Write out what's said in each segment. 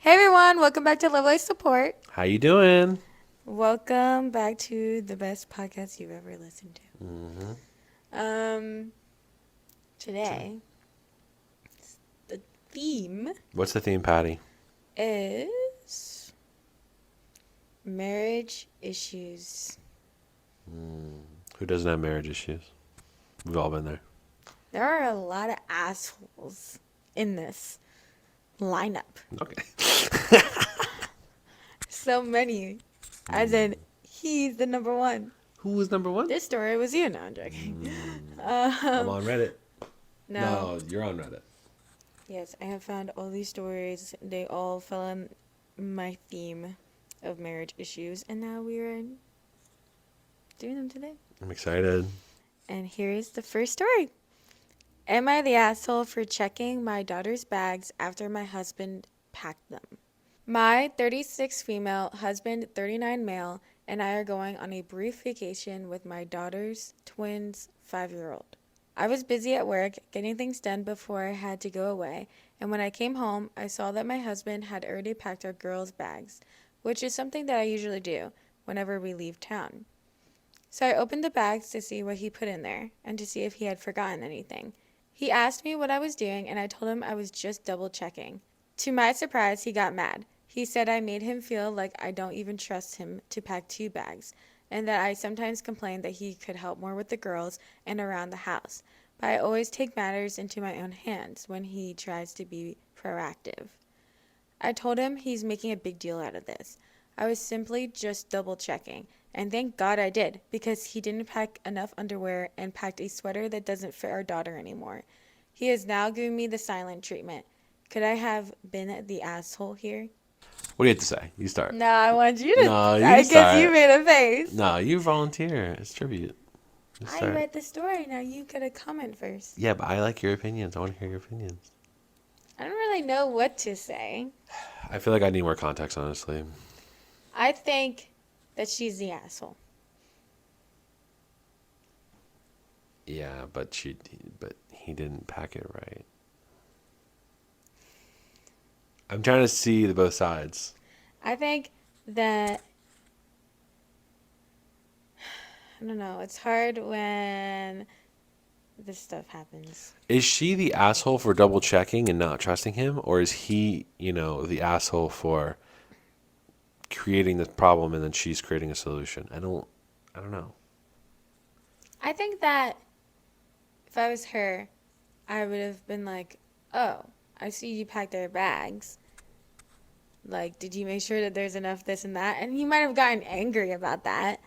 Hey everyone, welcome back to Love Life Support. How you doing? Welcome back to the best podcast you've ever listened Mm-hmm. to. Today the theme What's the theme, Patty? is marriage issues. Who doesn't have marriage issues? We've all been there. There are a lot of assholes in this lineup. Okay. So many. As in, he's the number one. Who was number one? This story was you. No, I'm joking. I'm on Reddit. No. No, you're on Reddit. Yes, I have found all these stories. They all fell in my theme of marriage issues, and now we are doing them today. I'm excited. And here is the first story. Am I the asshole for checking my daughter's bags after my husband packed them? My 36 female, husband 39 male, and I are going on a brief vacation with my daughter's twins 5-year-old. I was busy at work getting things done before I had to go away, and when I came home, I saw that my husband had already packed our girls' bags, which is something that I usually do whenever we leave town. So I opened the bags to see what he put in there and to see if he had forgotten anything. He asked me what I was doing, and I told him I was just double checking. To my surprise, he got mad. He said I made him feel like I don't even trust him to pack 2 bags, and that I sometimes complain that he could help more with the girls and around the house, but I always take matters into my own hands when he tries to be proactive. I told him he's making a big deal out of this. I was simply just double checking, and thank God I did, because he didn't pack enough underwear and packed a sweater that doesn't fit our daughter anymore. He is now giving me the silent treatment. Could I have been the asshole here? What do you have to say? You start. No, I want you to. No, you I guess you start. made a face. No, you volunteer. It's tribute. You I start. read the story. Now you gotta comment first. Yeah, but I like your opinions. I want to hear your opinions. I don't really know what to say. I feel like I need more context, honestly. I think that she's the asshole. Yeah, but he didn't pack it right. I'm trying to see the both sides. I think that I don't know. It's hard when this stuff happens. Is she the asshole for double checking and not trusting him, or is he, the asshole for creating this problem and then she's creating a solution? I don't know. I think that if I was her, I would have been like, "Oh, I see you packed their bags. Like, did you make sure that there's enough this and that?" And he might have gotten angry about that.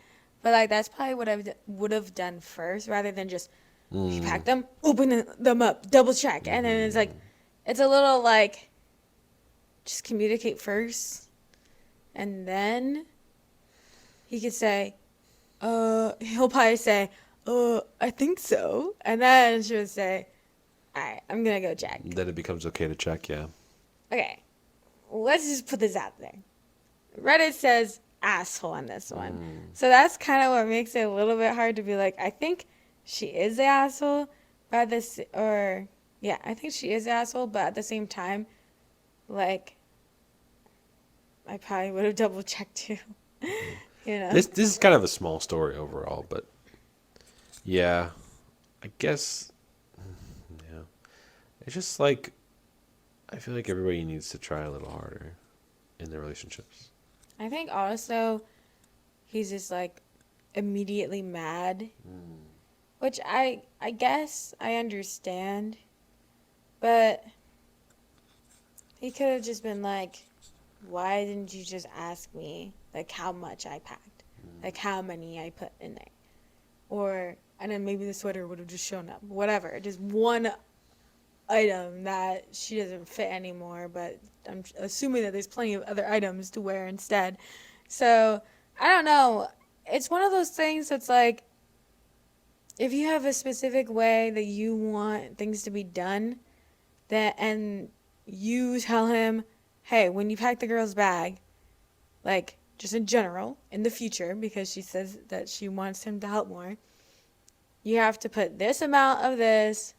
But like that's probably what I would have done first rather than just you pack them, open them up, double check. And then it's like it's a little like just communicate first and then he could say, he'll probably say, I think so. And then she would say, all right, I'm going to go check. Then it becomes okay to check, yeah. Okay, let's just put this out there. Reddit says asshole on this one. So that's kind of what makes it a little bit hard to be like, I think she is the asshole, but at this, or, yeah, I think she is the asshole, but at the same time, like, I probably would have double checked too. You know? This is kind of a small story overall, but yeah, I guess yeah. It's just like I feel like everybody needs to try a little harder in their relationships. I think also he's just like immediately mad, which I guess I understand, but he could have just been like, why didn't you just ask me like how much I packed, like how many I put in there, or and then maybe the sweater would have just shown up, whatever, just one item that she doesn't fit anymore, but I'm assuming that there's plenty of other items to wear instead. So, I don't know. It's one of those things that's like, if you have a specific way that you want things to be done, that and you tell him, hey, when you pack the girl's bag, like just in general, in the future, because she says that she wants him to help more, you have to put this amount of this,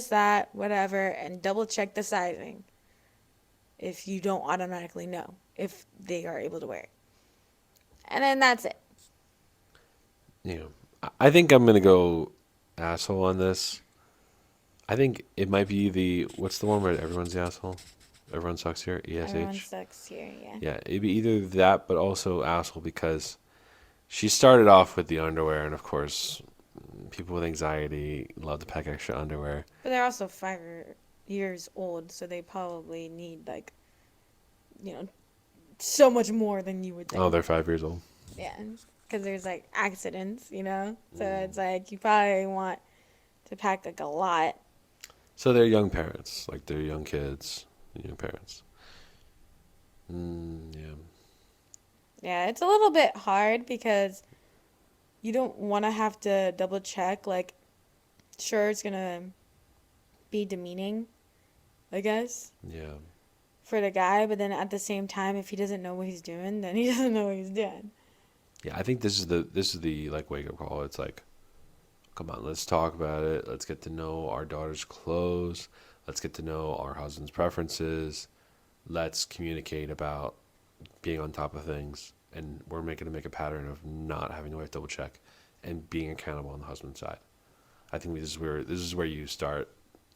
that, whatever, and double check the sizing. if you don't automatically know if they are able to wear it. And then that's it. You know, I think I'm gonna go asshole on this. I think it might be the what's the one where everyone's the asshole? Everyone sucks here. Everyone ESH. sucks here, yeah. Yeah, it'd be either that, but also asshole because she started off with the underwear, and of course, people with anxiety love to pack extra underwear. But they're also 5 years old, so they probably need, like, you know, so much more than you would Oh, think. they're 5 years old. Yeah, because there's, like, accidents, So it's like you probably want to pack, like, a lot. So they're young parents, like they're young kids, young parents. Yeah. Yeah, it's a little bit hard because you don't want to have to double check. Like, sure, it's going to be demeaning, I guess, Yeah. for the guy, but then at the same time, if he doesn't know what he's doing, then he doesn't know what he's doing. Yeah, I think this is the like wake up call. It's like, come on, let's talk about it. Let's get to know our daughter's clothes. Let's get to know our husband's preferences. Let's communicate about being on top of things. And we're making to make a pattern of not having to always double check and being accountable on the husband's side. I think this is where you start.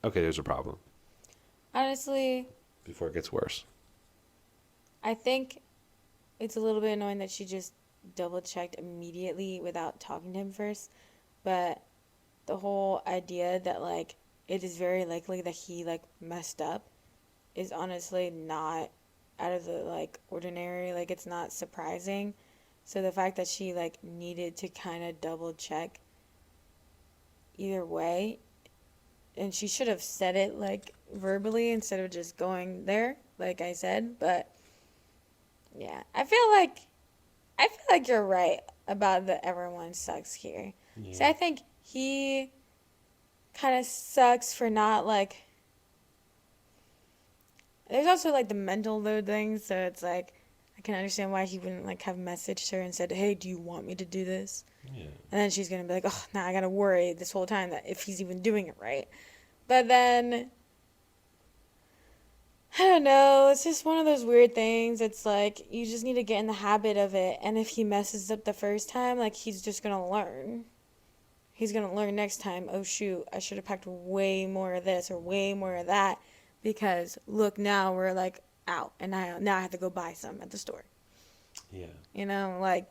Okay, there's a problem Honestly, before it gets worse. I think it's a little bit annoying that she just double checked immediately without talking to him first. But the whole idea that, like, it is very likely that he, like, messed up is honestly not out of the, like, ordinary. Like, it's not surprising. So the fact that she, like, needed to kind of double check either way, and she should have said it, like, verbally instead of just going there, like I said. But yeah, I feel like you're right about the everyone sucks here. So Yeah. I think he kind of sucks for not, like, there's also, like, the mental load thing, so it's like I can understand why he wouldn't, like, have messaged her and said, "Hey, do you want me to do this?" Yeah. And then she's gonna be like, "Oh, now I gotta worry this whole time that if he's even doing it right." But then I don't know. It's just one of those weird things. It's like you just need to get in the habit of it, and if he messes up the first time, like, he's just gonna learn. He's gonna learn next time. Oh shoot, I should have packed way more of this or way more of that, because look, now we're, like, out, and now I have to go buy some at the store. Yeah. Like,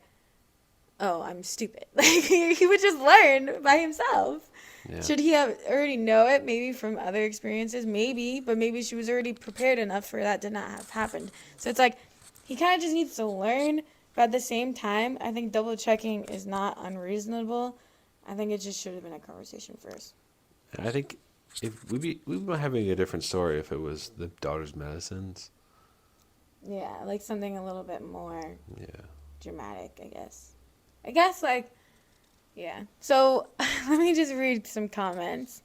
oh, I'm stupid. Like, he would just learn by himself. Yeah. Should he have already know it? Maybe from other experiences, maybe, but maybe she was already prepared enough for that to not have happened. So it's like he kind of just needs to learn, but at the same time, I think double checking is not unreasonable. I think it just should have been a conversation first. I think if we'd be having a different story if it was the daughter's medicines. Yeah, like something a little bit more Yeah. dramatic, I guess. I guess, like, yeah. So let me just read some comments.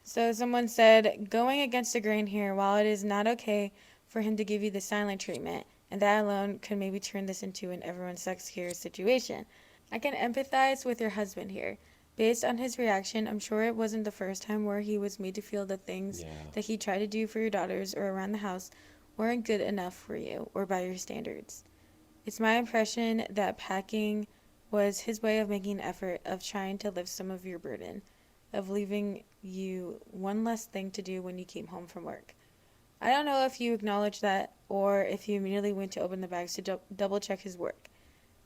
So someone said, going against the grain here, while it is not okay for him to give you the silent treatment, and that alone could maybe turn this into an everyone sucks here situation. I can empathize with your husband here. Based on his reaction, I'm sure it wasn't the first time where he was made to feel the things Yeah. that he tried to do for your daughters or around the house weren't good enough for you or by your standards. It's my impression that packing was his way of making an effort of trying to lift some of your burden, of leaving you one less thing to do when you came home from work. I don't know if you acknowledged that or if you immediately went to open the bags to double check his work.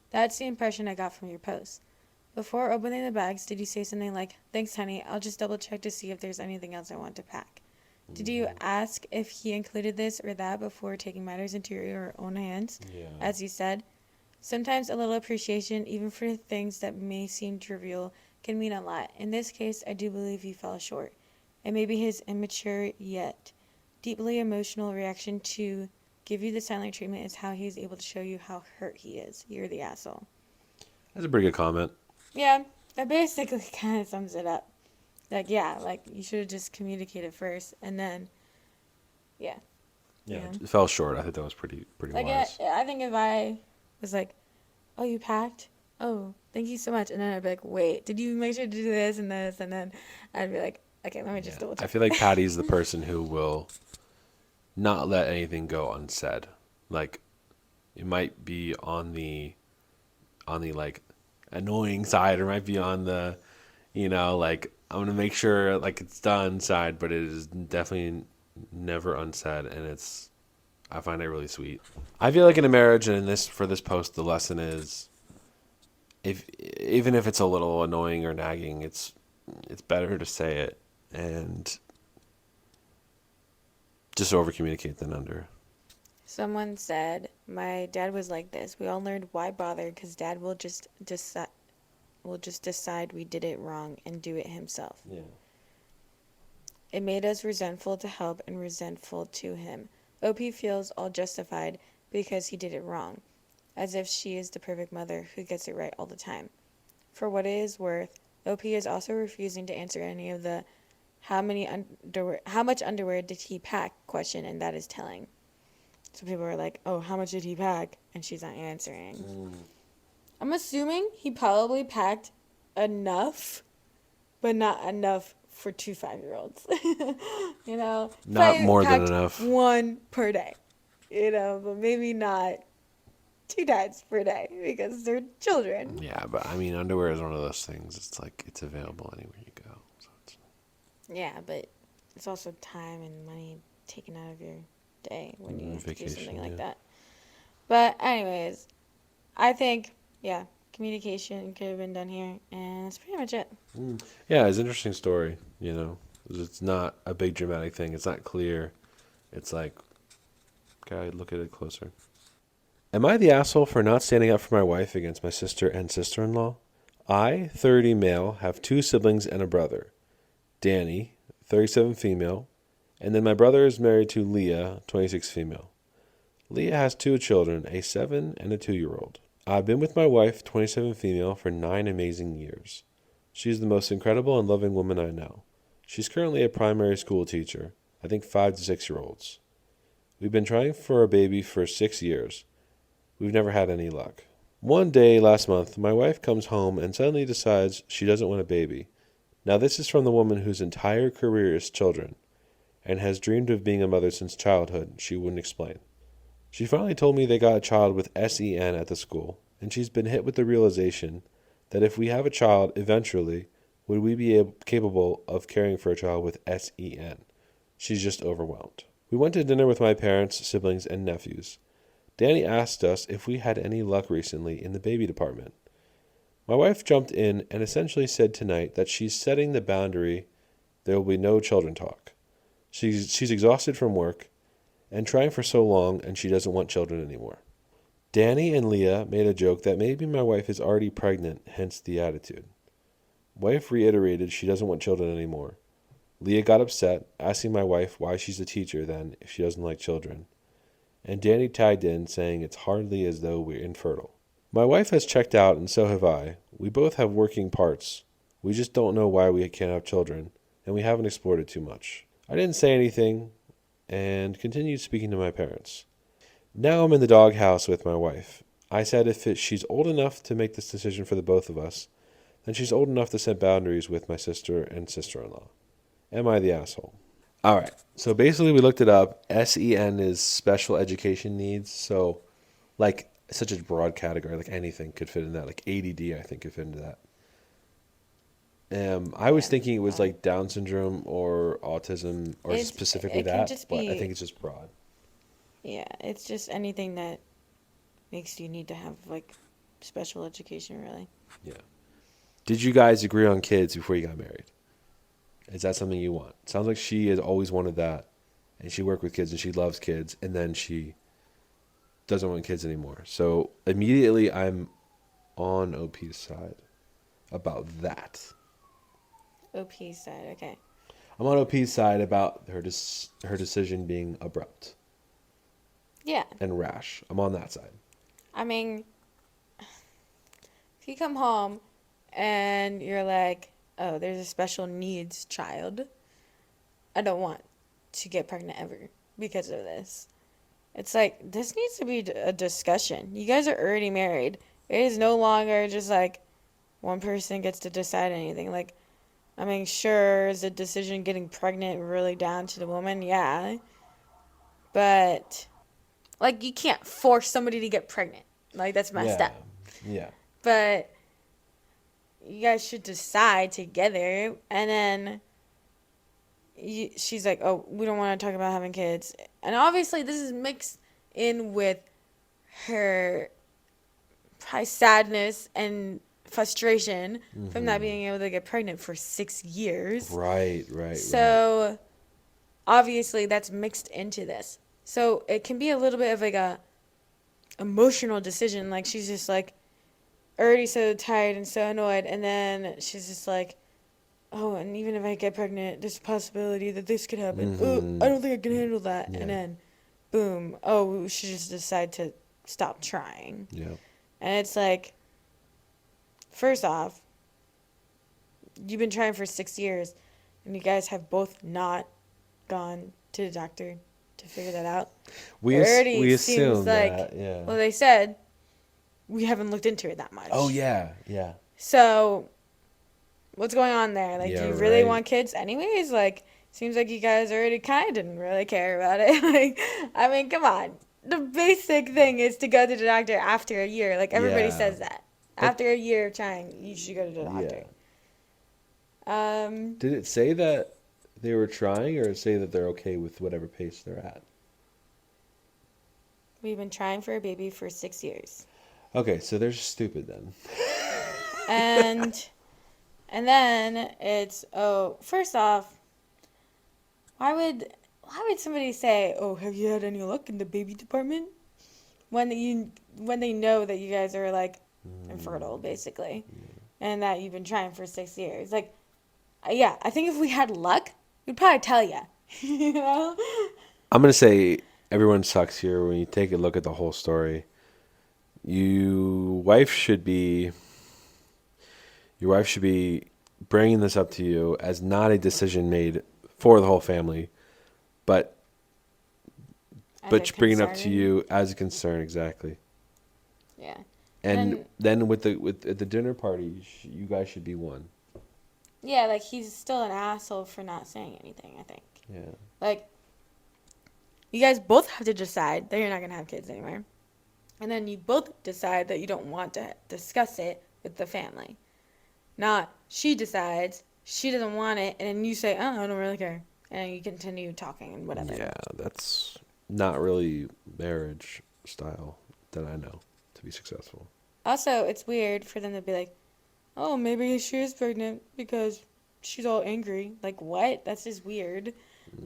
That's the impression I got from your post. Before opening the bags, did you say something like, "Thanks, honey, I'll just double check to see if there's anything else I want to pack"? Did you ask if he included this or that before taking matters into your own hands? Yeah. As you said, sometimes a little appreciation, even for things that may seem trivial, can mean a lot. In this case, I do believe he fell short. And maybe his immature yet deeply emotional reaction to give you the silent treatment is how he's able to show you how hurt he is. You're the asshole. That's a pretty good comment. Yeah, that basically kind of sums it up. Like, yeah, like, you should have just communicated first, and then, yeah. Yeah. Yeah. It fell short. I think that was pretty Like, wise. I think if I was like, "Oh, you packed? Oh, thank you so much," and then I'd be like, "Wait, did you make sure to do this and this?" And then I'd be like, "Okay, let me just Yeah. double I check." feel like Patty's the person who will not let anything go unsaid. Like it might be on the like annoying side, or might be on the, like I'm gonna make sure like it's done side, but it is definitely never unsaid, and I find it really sweet. I feel like in a marriage, and in this for this post, the lesson is if even if it's a little annoying or nagging, it's better to say it and just over communicate than under. Someone said, "My dad was like this. We all learned why bother because dad will just decide we did it wrong and do it himself. Yeah. It made us resentful to help and resentful to him. OP feels all justified because he did it wrong, as if she is the perfect mother who gets it right all the time. For what it is worth, OP is also refusing to answer any of the how much underwear did he pack question, and that is telling. So people are like, "Oh, how much did he pack?" And she's not answering. I'm assuming he probably packed enough, but not enough for 2 5-year-olds. Not Probably more than packed enough. one per day. But maybe not 2 times per day because they're children. Yeah, but I mean, underwear is one of those things. It's like it's available anywhere you go. So Yeah, but it's also time and money taken out of your day when you have to do vacation, something yeah. like that. But anyways, I think, yeah, communication could have been done here, and that's pretty much it. Yeah, it's an interesting story. It's not a big dramatic thing. It's not clear. It's like, okay, look at it closer. Am I the asshole for not standing up for my wife against my sister and sister-in-law? I, 30 male, have 2 siblings and a brother. Danny, 37 female, and then my brother is married to Leah, 26 female. Leah has 2 children, a 7 and a 2-year-old. I've been with my wife, 27 female, for 9 amazing years. She's the most incredible and loving woman I know. She's currently a primary school teacher, I think 5 to 6-year-olds. We've been trying for a baby for 6 years. We've never had any luck. One day last month, my wife comes home and suddenly decides she doesn't want a baby. Now, this is from the woman whose entire career is children and has dreamed of being a mother since childhood. She wouldn't explain. She finally told me they got a child with SEN at the school, and she's been hit with the realization that if we have a child eventually, would we be capable of caring for a child with SEN? She's just overwhelmed. We went to dinner with my parents, siblings, and nephews. Danny asked us if we had any luck recently in the baby department. My wife jumped in and essentially said tonight that she's setting the boundary there will be no children talk. She's exhausted from work and trying for so long, and she doesn't want children anymore. Danny and Leah made a joke that maybe my wife is already pregnant, hence the attitude. Wife reiterated she doesn't want children anymore. Leah got upset, asking my wife why she's a teacher then if she doesn't like children. And Danny tagged in, saying it's hardly as though we're infertile. My wife has checked out, and so have I. We both have working parts. We just don't know why we can't have children, and we haven't explored it too much. I didn't say anything, and continued speaking to my parents. Now I'm in the doghouse with my wife. I said if she's old enough to make this decision for the both of us, then she's old enough to set boundaries with my sister and sister-in-law. Am I the asshole? All right. So basically, we looked it up. SEN is special education needs. So, like, such a broad category. Like anything could fit in that. Like ADD, I think, could fit into that. I was Yeah. thinking it was like Down syndrome or autism or specifically It can that, just but I be, think it's just broad. yeah, it's just anything that makes you need to have like special education, really. Yeah. Did you guys agree on kids before you got married? Is that something you want? Sounds like she has always wanted that, and she worked with kids and she loves kids, and then she doesn't want kids anymore. So immediately I'm on OP's side about that. OP side, okay. I'm on OP's side about her her decision being abrupt Yeah, and rash. I'm on that side. I mean, if you come home and you're like, oh, there's a special needs child, I don't want to get pregnant ever because of this. It's like, this needs to be a discussion. You guys are already married. It is no longer just like one person gets to decide anything. Like, I mean, sure, is the decision getting pregnant really down to the woman? Yeah. but like you can't force somebody to get pregnant. Like that's messed Yeah. up. Yeah. But you guys should decide together, and then she's like, "Oh, we don't want to talk about having kids," and obviously this is mixed in with her probably sadness and frustration from not being able to get pregnant for 6 years. Right, right, right. So obviously that's mixed into this. So it can be a little bit of like a emotional decision. Like she's just like already so tired and so annoyed, and then she's just like, oh, and even if I get pregnant, there's a possibility that this could happen. Oh, I don't think I can handle that. Yeah. And then, boom, oh, we should just decide to stop trying. Yeah. And it's like, first off, you've been trying for 6 years, and you guys have both not gone to the doctor to figure that out. We It already we seems assume like, that, yeah. well, they said we haven't looked into it that much. Oh yeah, yeah. So, what's going on there? Like, Yeah, do you really right. want kids anyways? Like, seems like you guys already kind of didn't really care about it. Like, I mean, come on. The basic thing is to go to the doctor after a year. Like, everybody Yeah. says that. After a year of trying, you should go to the doctor. Did it say that they were trying, or say that they're okay with whatever pace they're at? We've been trying for a baby for 6 years. Okay, so they're stupid then. And then it's, oh, first off, why would somebody say, "Oh, have you had any luck in the baby department?" when they know that you guys are like infertile basically, and that you've been trying for 6 years. Like, yeah, I think if we had luck, we'd probably tell you. You know? I'm gonna say everyone sucks here when you take a look at the whole story. You wife should be your wife should be bringing this up to you as not a decision made for the whole family, but As a bringing it up to concern. you as a concern, exactly. Yeah. And then with at the dinner party, you guys should be one. Yeah, like he's still an asshole for not saying anything, I think. Yeah. Like, you guys both have to decide that you're not going to have kids anymore. And then you both decide that you don't want to discuss it with the family. Not she decides she doesn't want it, and then you say, "Oh, I don't really care," and you continue talking and whatever. Yeah, that's not really marriage style that I know to be successful. Also, it's weird for them to be like, "Oh, maybe she is pregnant because she's all angry." Like, what? That's just weird.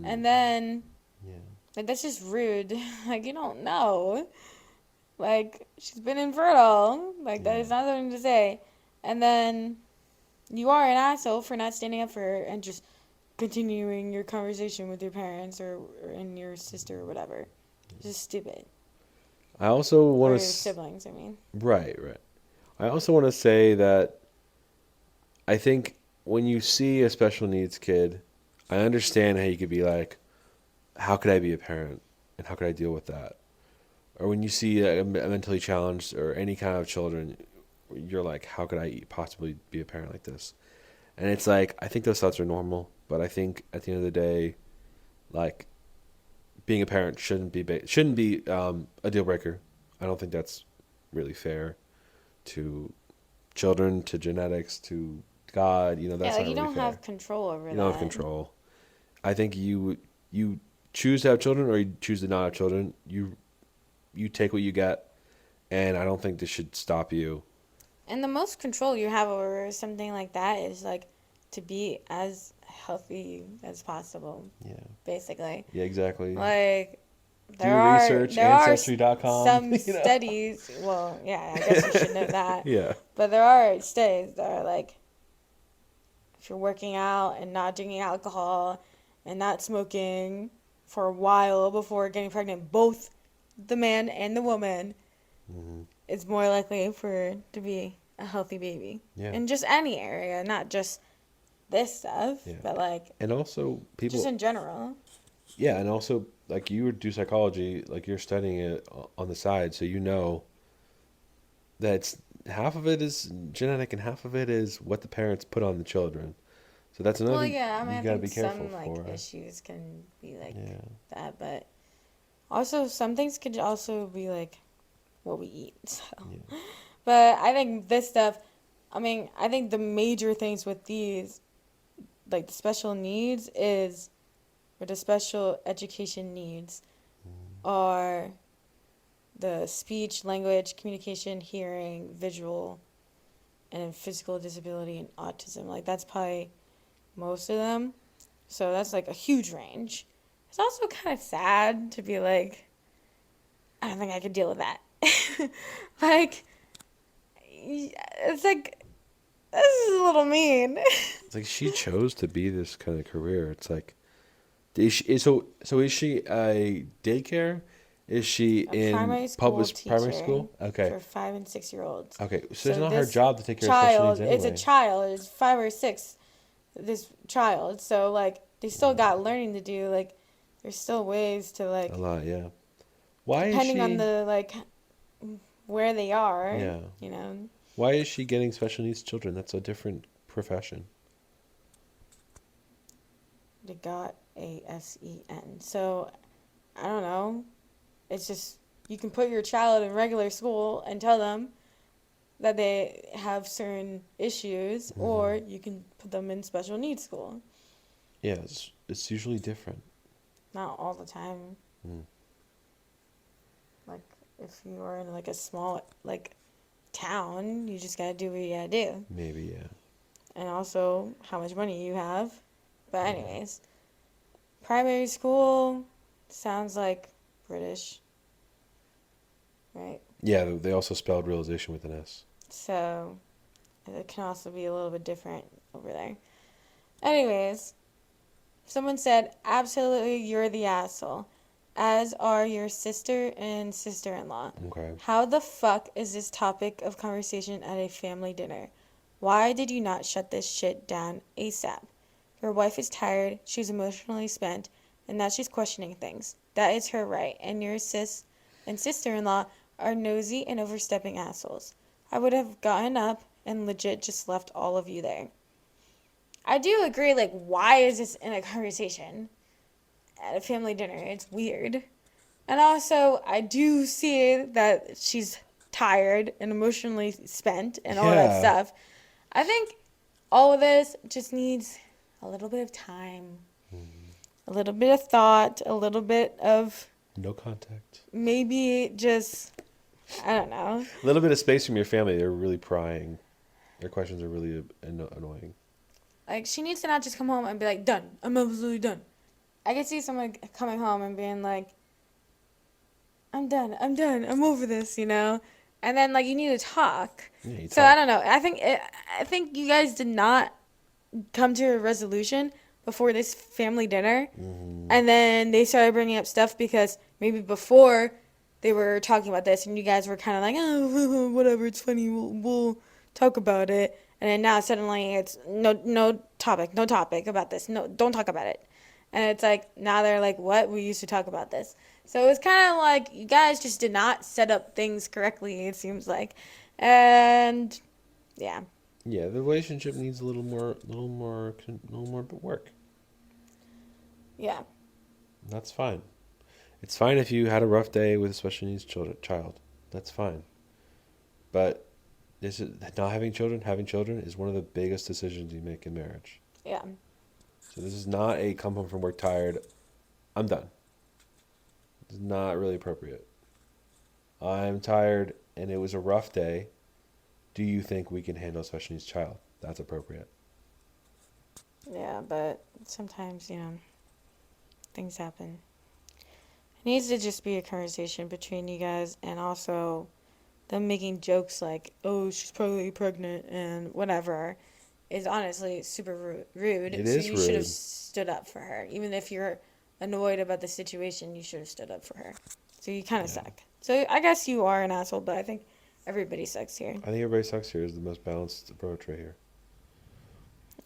And then, Yeah. like, that's just rude. Like, you don't know. Like, she's been infertile. Like, that is not something to say. And then you are an asshole for not standing up for her and just continuing your conversation with your parents or and your sister or whatever. It's just stupid. I also Or want your to siblings, I mean. right, right. I also want to say that I think when you see a special needs kid, I understand how you could be like, how could I be a parent and how could I deal with that? Or when you see a mentally challenged or any kind of children, you're like, how could I possibly be a parent like this? And it's like, I think those thoughts are normal, but I think at the end of the day, like, being a parent shouldn't be a deal breaker. I don't think that's really fair to children, to genetics, to God. You know, Yeah, that's like not you really don't fair. have control over You that. don't have control. I think you choose to have children or you choose to not have children. You take what you get, and I don't think this should stop you. And the most control you have over something like that is like to be as healthy as possible, Yeah. basically. Yeah, exactly. Like Do research, there are Ancestry.com. some You know? studies. Well, yeah, I guess you should know that. Yeah. But there are studies that are like, if you're working out and not drinking alcohol and not smoking for a while before getting pregnant, both the man and the woman, Hmm. it's more likely for to be a healthy baby Yeah. in just any area, not just this stuff, Yeah. but like And also people. just in general. Yeah, and also like you do psychology, like you're studying it on the side, so you know that half of it is genetic and half of it is what the parents put on the children. So that's another Well, thing yeah, I mean, you I gotta think be careful some like for. issues can be like Yeah. that, but Also, some things could also be like what we eat. So. Yeah. But I think this stuff, I mean, I think the major things with these, like the special needs, or the special education needs, are the speech, language, communication, hearing, visual, and physical disability and autism. Like, that's probably most of them. So that's like a huge range. It's also kind of sad to be like, I don't think I could deal with that. Like, it's like, this is a little mean. It's like she chose to be this kind of career. It's like, so is she a daycare? Is she A in primary school public primary teacher school? Okay. for 5 and 6 year olds. Okay. So it's So not her this job to take care of special needs child, it's a anyway. child, it's 5 or 6, this child. So, like, they still got learning to do. Like, there's still ways to, A like, lot, yeah. Why is depending on she? the, like, where they are, Yeah. you know, Why is she getting special needs children? That's a different profession. they got ASEN. So, I don't know. It's just, you can put your child in regular school and tell them that they have certain issues, or you can put them in special needs school. Yeah, it's usually different. Not all the time. Mm. Like, if you are in, like, a small, like, town, you just gotta do what you gotta do. Maybe, yeah. And also, how much money you have. But, Yeah. anyways, primary school sounds like British, right? Yeah, they also spelled realization with an S. So, it can also be a little bit different over there. Anyways, someone said, absolutely, you're the asshole, as are your sister and sister-in-law. Okay. How the fuck is this topic of conversation at a family dinner? Why did you not shut this shit down ASAP? Your wife is tired, she's emotionally spent, and now she's questioning things. That is her right, and your sis and sister-in-law are nosy and overstepping assholes. I would have gotten up and legit just left all of you there. I do agree, like, why is this in a conversation at a family dinner? It's weird. And also, I do see that she's tired and emotionally spent and all that Yeah. stuff. I think all of this just needs a little bit of time, a little bit of thought, a little bit of No contact. maybe just, I don't know. A little bit of space from your family. They're really prying. Their questions are really annoying. Like, she needs to not just come home and be like, done. I'm absolutely done. I can see someone coming home and being like, I'm done, I'm over this, you know? And then, like, you need to talk. Yeah, you So, I talk. don't know. I think you guys did not come to a resolution before this family dinner. And then they started bringing up stuff because maybe before they were talking about this and you guys were kind of like, oh, whatever, it's funny, we'll talk about it. And then now suddenly it's no topic about this. No, don't talk about it. And it's like, now they're like, what? We used to talk about this. So it's kind of like you guys just did not set up things correctly, it seems like. And yeah. Yeah, the relationship needs a little more work. Yeah. That's fine. It's fine if you had a rough day with a special needs child. That's fine. But not having children is one of the biggest decisions you make in marriage. Yeah. So this is not a come home from work tired, I'm done. It's not really appropriate. I'm tired and it was a rough day. Do you think we can handle a special needs child? That's appropriate. Yeah, but sometimes, things happen. It needs to just be a conversation between you guys and also them making jokes like, oh, she's probably pregnant and whatever is honestly super rude. It So is you should have rude. stood up for her. Even if you're annoyed about the situation, you should have stood up for her. So you kind of Yeah. suck. So I guess you are an asshole, but I think everybody sucks here. I think everybody sucks here is the most balanced approach right here.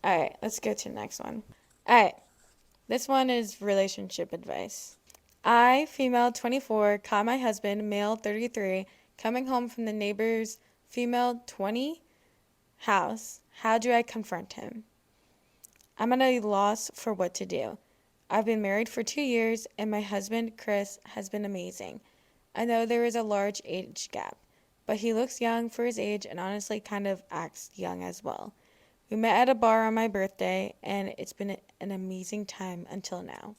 All right, let's go to the next one. All right, this one is relationship advice. I, female 24, caught my husband, male 33, coming home from the neighbor's female 20 house. How do I confront him? I'm at a loss for what to do. I've been married for 2 years, and my husband, Chris, has been amazing. I know there is a large age gap, but he looks young for his age and honestly kind of acts young as well. We met at a bar on my birthday, and it's been an amazing time until now.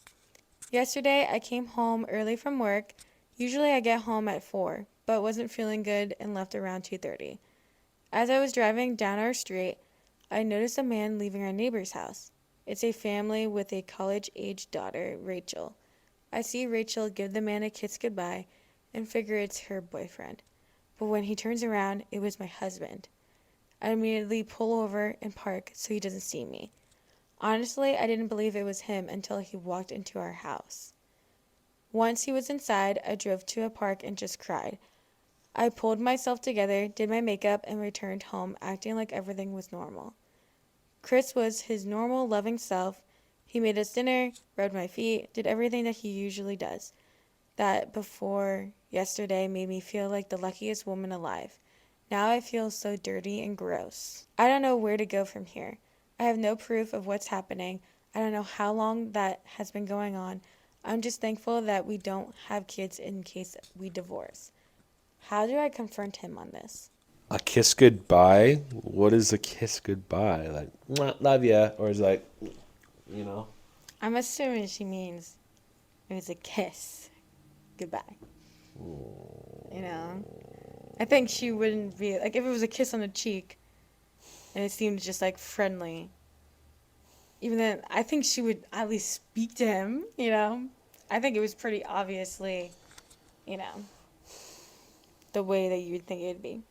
Yesterday, I came home early from work. Usually, I get home at 4, but wasn't feeling good and left around 2:30. As I was driving down our street, I noticed a man leaving our neighbor's house. It's a family with a college-age daughter, Rachel. I see Rachel give the man a kiss goodbye and figure it's her boyfriend. But when he turns around, it was my husband. I immediately pull over and park so he doesn't see me. Honestly, I didn't believe it was him until he walked into our house. Once he was inside, I drove to a park and just cried. I pulled myself together, did my makeup, and returned home acting like everything was normal. Chris was his normal, loving self. He made us dinner, rubbed my feet, did everything that he usually does. That before yesterday made me feel like the luckiest woman alive. Now I feel so dirty and gross. I don't know where to go from here. I have no proof of what's happening. I don't know how long that has been going on. I'm just thankful that we don't have kids in case we divorce. How do I confront him on this? A kiss goodbye? What is a kiss goodbye? Like, "Mwah, love ya," or is it like, you know? I'm assuming she means it was a kiss. Goodbye. You know? I think she wouldn't be, like, if it was a kiss on the cheek and it seemed just, like, friendly, even then, I think she would at least speak to him, you know? I think it was pretty obviously, you know, the way that you'd think it'd be.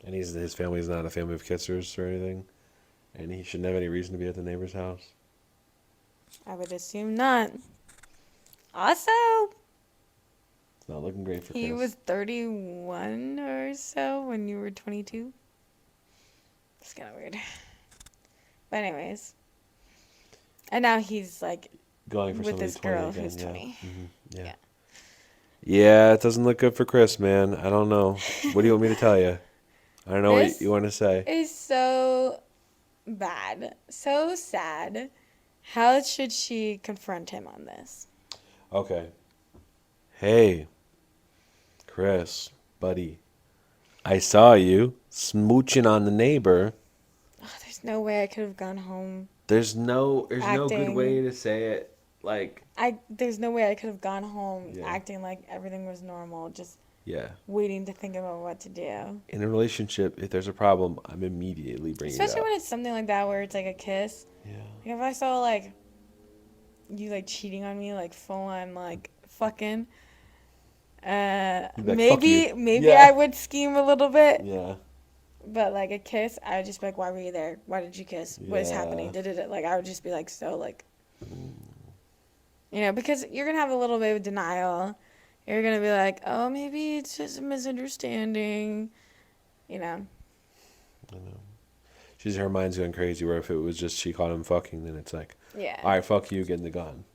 And his family's not a family of kissers or anything, and he shouldn't have any reason to be at the neighbor's house. I would assume not. Also, It's not looking great for he Chris. was 31 or so when you were 22. It's kind of weird. But anyways. And now he's like Going for with somebody this 20 girl again, who's yeah. 20. Yeah. Yeah. Yeah, it doesn't look good for Chris, man. I don't know. What do you want me to tell you? I don't know what This you want to say. is so bad. So sad. How should she confront him on this? Okay. Hey, Chris, buddy. I saw you smooching on the neighbor. Oh, there's no way I could have gone home There's no good way acting. to say it. Like, There's no way I could have gone home yeah. acting like everything was normal, just Yeah. waiting to think about what to do. In a relationship, if there's a problem, I'm immediately bringing it Especially up. when it's something like that where it's like a kiss. Yeah. Like if I saw like you like cheating on me, like full on like fucking, You'd be like, "Fuck you." maybe Yeah. I would scheme a little bit. Yeah. But like a kiss, I would just be like, why were you there? Why did you kiss? What is happening? Yeah. Like I would just be like so like, you know, because you're gonna have a little bit of denial. You're gonna be like, oh, maybe it's just a misunderstanding, you know. I know. Her mind's going crazy. Where if it was just she caught him fucking, then it's like, Yeah. all right, fuck you, get in the gun.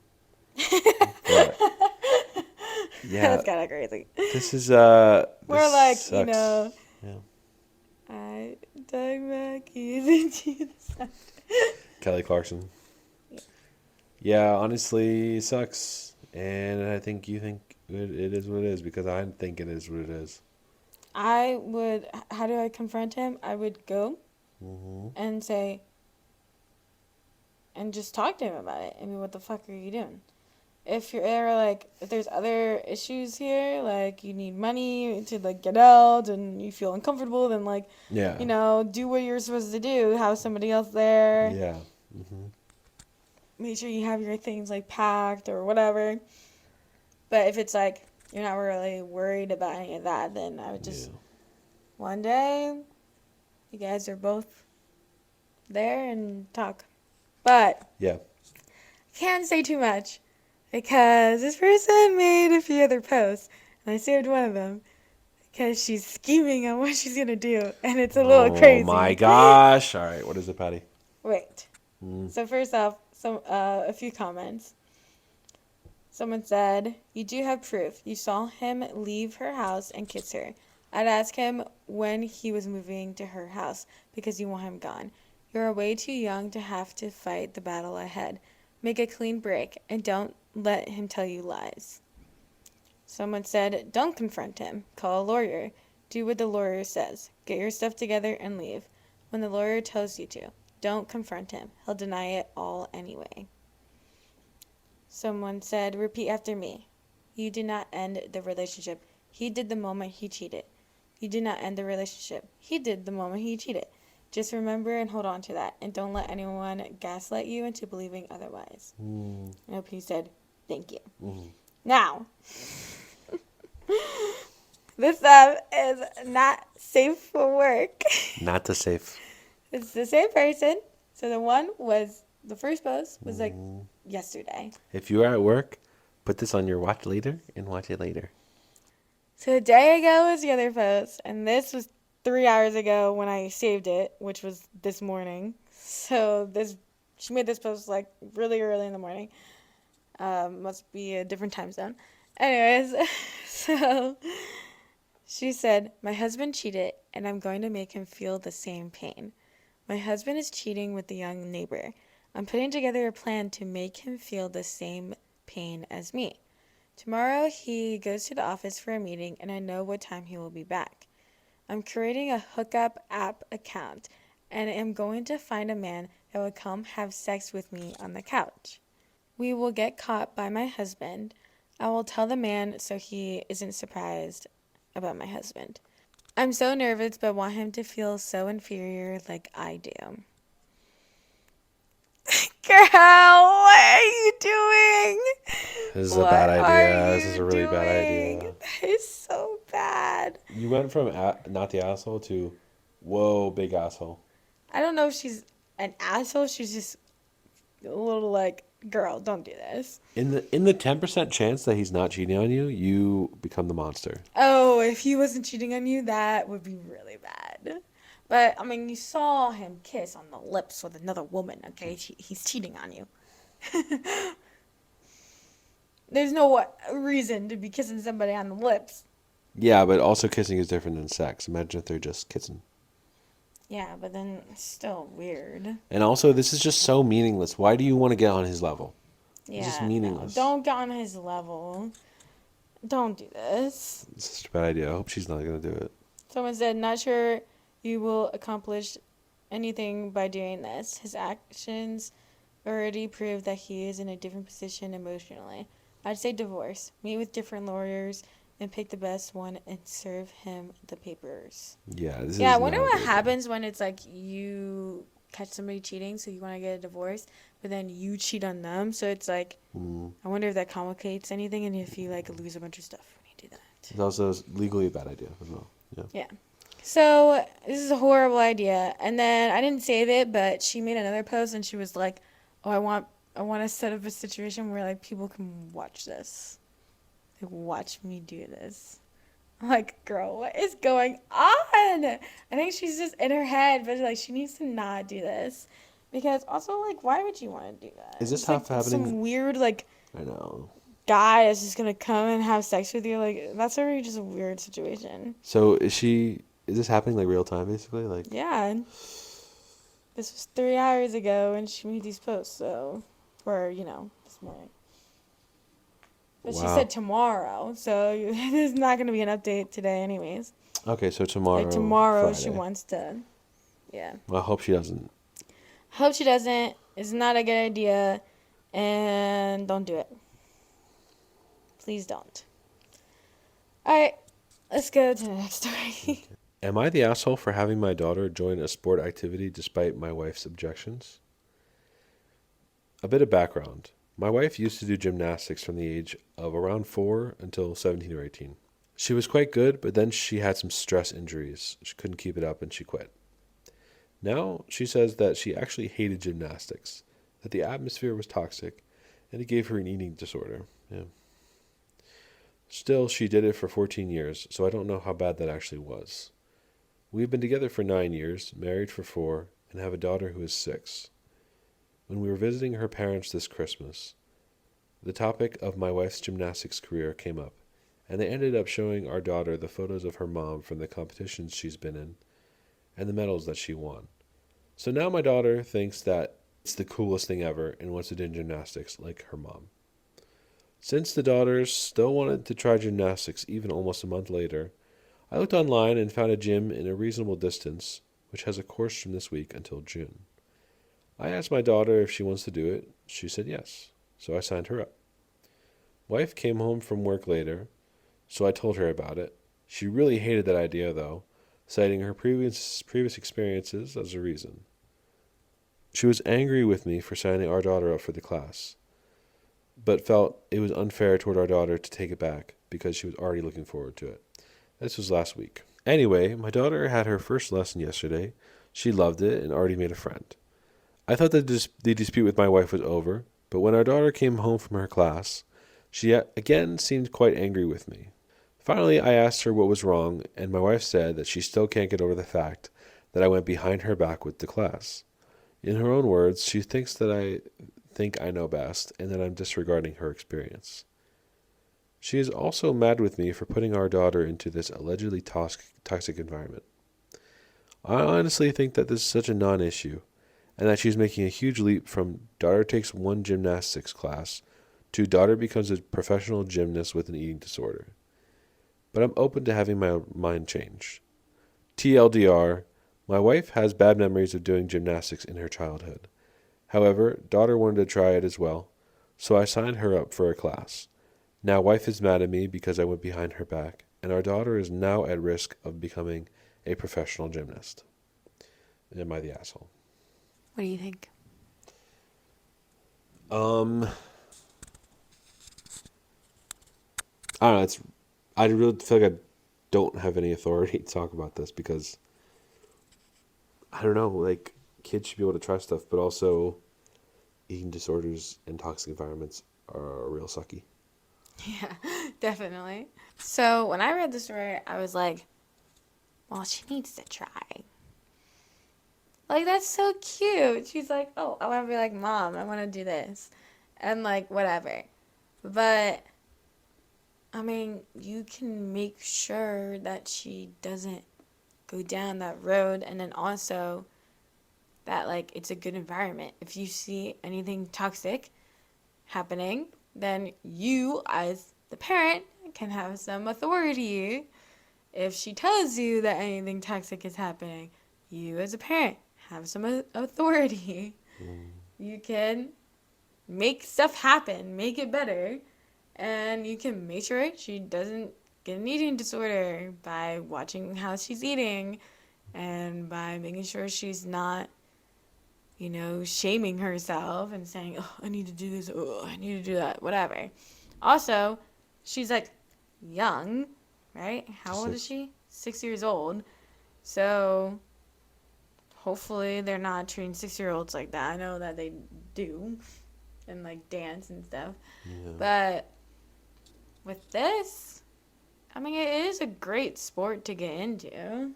But, yeah, That's kind of crazy. this is We're this like, sucks. you know, Yeah. I dug my keys into the sun. Kelly Clarkson. Yeah, honestly, it sucks, and I think you think it is what it is because I think it is what it is. How do I confront him? I would go and say, and just talk to him about it. I mean, what the fuck are you doing? If there's other issues here, like you need money to like get out and you feel uncomfortable, then like, Yeah. you know, do what you're supposed to do. Have somebody else there. Yeah. Make sure you have your things like packed or whatever. But if it's like you're not really worried about any of that, then I would just one day you guys are both there and talk. But Yeah. can't say too much because this person made a few other posts and I saved one of them because she's scheming on what she's gonna do and it's a little crazy. Oh my gosh! All right, what is it, Patty? Wait. So first off, a few comments. Someone said, you do have proof. You saw him leave her house and kiss her. I'd ask him when he was moving to her house because you want him gone. You are way too young to have to fight the battle ahead. Make a clean break and don't let him tell you lies. Someone said, don't confront him. Call a lawyer. Do what the lawyer says. Get your stuff together and leave. When the lawyer tells you to, don't confront him. He'll deny it all anyway. Someone said, repeat after me. You did not end the relationship. He did the moment he cheated. You did not end the relationship. He did the moment he cheated. Just remember and hold on to that. And don't let anyone gaslight you into believing otherwise. Mm. I hope he said, thank you. Mm. Now, this stuff is not safe for work. Not the safe. It's the same person. So the first post was like yesterday. If you are at work, put this on your watch later and watch it later. So a day ago was the other post, and this was 3 hours ago when I saved it, which was this morning. So she made this post like really early in the morning. Must be a different time zone. Anyways, so she said, my husband cheated, and I'm going to make him feel the same pain. My husband is cheating with the young neighbor. I'm putting together a plan to make him feel the same pain as me. Tomorrow he goes to the office for a meeting, and I know what time he will be back. I'm creating a hookup app account, and am going to find a man that will come have sex with me on the couch. We will get caught by my husband. I will tell the man so he isn't surprised about my husband. I'm so nervous, but want him to feel so inferior like I do. Girl, what are you doing? This is a bad idea. This is a really bad idea. That is so bad. You went from not the asshole to, whoa, big asshole. I don't know if she's an asshole. She's just a little like, girl, don't do this. In the 10% chance that he's not cheating on you, you become the monster. Oh, if he wasn't cheating on you, that would be really bad. But, I mean, you saw him kiss on the lips with another woman, okay? He's cheating on you. There's no reason to be kissing somebody on the lips. Yeah, but also kissing is different than sex. Imagine if they're just kissing. Yeah, but then it's still weird. And also, this is just so meaningless. Why do you want to get on his level? Yeah, It's just meaningless. No, don't get on his level. Don't do this. It's such a bad idea. I hope she's not going to do it. Someone said, not sure you will accomplish anything by doing this. His actions already prove that he is in a different position emotionally. I'd say divorce. Meet with different lawyers and pick the best one and serve him the papers. Yeah, this is Yeah, I wonder not what good. happens when it's like you catch somebody cheating, so you want to get a divorce, but then you cheat on them. So it's like, I wonder if that complicates anything and if you like lose a bunch of stuff when you do that. It's also legally a bad idea as well. Yeah. Yeah. So this is a horrible idea. And then I didn't save it, but she made another post and she was like, "Oh, I want to set up a situation where like people can watch this. Like watch me do this." I'm like, girl, what is going on? I think she's just in her head, but like she needs to not do this. Because also like why would you want to do that? Is this It's, like, happening? some weird like I know. guy is just gonna come and have sex with you? Like that's already just a weird situation. So is this happening like real time basically? Like, Yeah. This was 3 hours ago and she made these posts, so this morning. But she wow. said tomorrow, so there's not gonna be an update today anyways. Okay, so tomorrow. Like tomorrow she Friday. wants to yeah. Well, I hope she doesn't. Hope she doesn't. It's not a good idea and don't do it. Please don't. Alright, let's go to the next story. Am I the asshole for having my daughter join a sport activity despite my wife's objections? A bit of background. My wife used to do gymnastics from the age of around 4 until 17 or 18. She was quite good, but then she had some stress injuries. She couldn't keep it up and she quit. Now she says that she actually hated gymnastics, that the atmosphere was toxic, and it gave her an eating disorder. Yeah. Still, she did it for 14 years, so I don't know how bad that actually was. We've been together for 9 years, married for 4, and have a daughter who is 6. When we were visiting her parents this Christmas, the topic of my wife's gymnastics career came up, and they ended up showing our daughter the photos of her mom from the competitions she's been in and the medals that she won. So now my daughter thinks that it's the coolest thing ever and wants to do gymnastics like her mom. Since the daughters still wanted to try gymnastics even almost a month later, I looked online and found a gym in a reasonable distance, which has a course from this week until June. I asked my daughter if she wants to do it. She said yes, so I signed her up. Wife came home from work later, so I told her about it. She really hated that idea, though, citing her previous experiences as a reason. She was angry with me for signing our daughter up for the class, but felt it was unfair toward our daughter to take it back because she was already looking forward to it. This was last week. Anyway, my daughter had her first lesson yesterday. She loved it and already made a friend. I thought that the dispute with my wife was over, but when our daughter came home from her class, she again seemed quite angry with me. Finally, I asked her what was wrong, and my wife said that she still can't get over the fact that I went behind her back with the class. In her own words, she thinks that I think I know best and that I'm disregarding her experience. She is also mad with me for putting our daughter into this allegedly toxic environment. I honestly think that this is such a non issue, and that she's making a huge leap from daughter takes one gymnastics class to daughter becomes a professional gymnast with an eating disorder. But I'm open to having my mind changed. TLDR, my wife has bad memories of doing gymnastics in her childhood. However, daughter wanted to try it as well, so I signed her up for a class. Now wife is mad at me because I went behind her back, and our daughter is now at risk of becoming a professional gymnast. Am I the asshole? What do you think? Um, I don't know. I really feel like I don't have any authority to talk about this because I don't know. Like kids should be able to try stuff, but also eating disorders and toxic environments are real sucky. Yeah, definitely. So when I read the story, I was like, well, she needs to try. Like, that's so cute. She's like, oh, I want to be like, Mom, I want to do this. And, like, whatever. But, I mean, you can make sure that she doesn't go down that road. And then also that, like, it's a good environment. If you see anything toxic happening, then you, as the parent, can have some authority. If she tells you that anything toxic is happening, you, as a parent, have some authority. You can make stuff happen, make it better, and you can make sure she doesn't get an eating disorder by watching how she's eating and by making sure she's not, shaming herself and saying, oh, I need to do this, oh, I need to do that, whatever. Also, she's like young, right? How old is she? 6 years old. So hopefully they're not treating 6-year-olds like that. I know that they do and like dance and stuff. Yeah. But with this, I mean, it is a great sport to get into.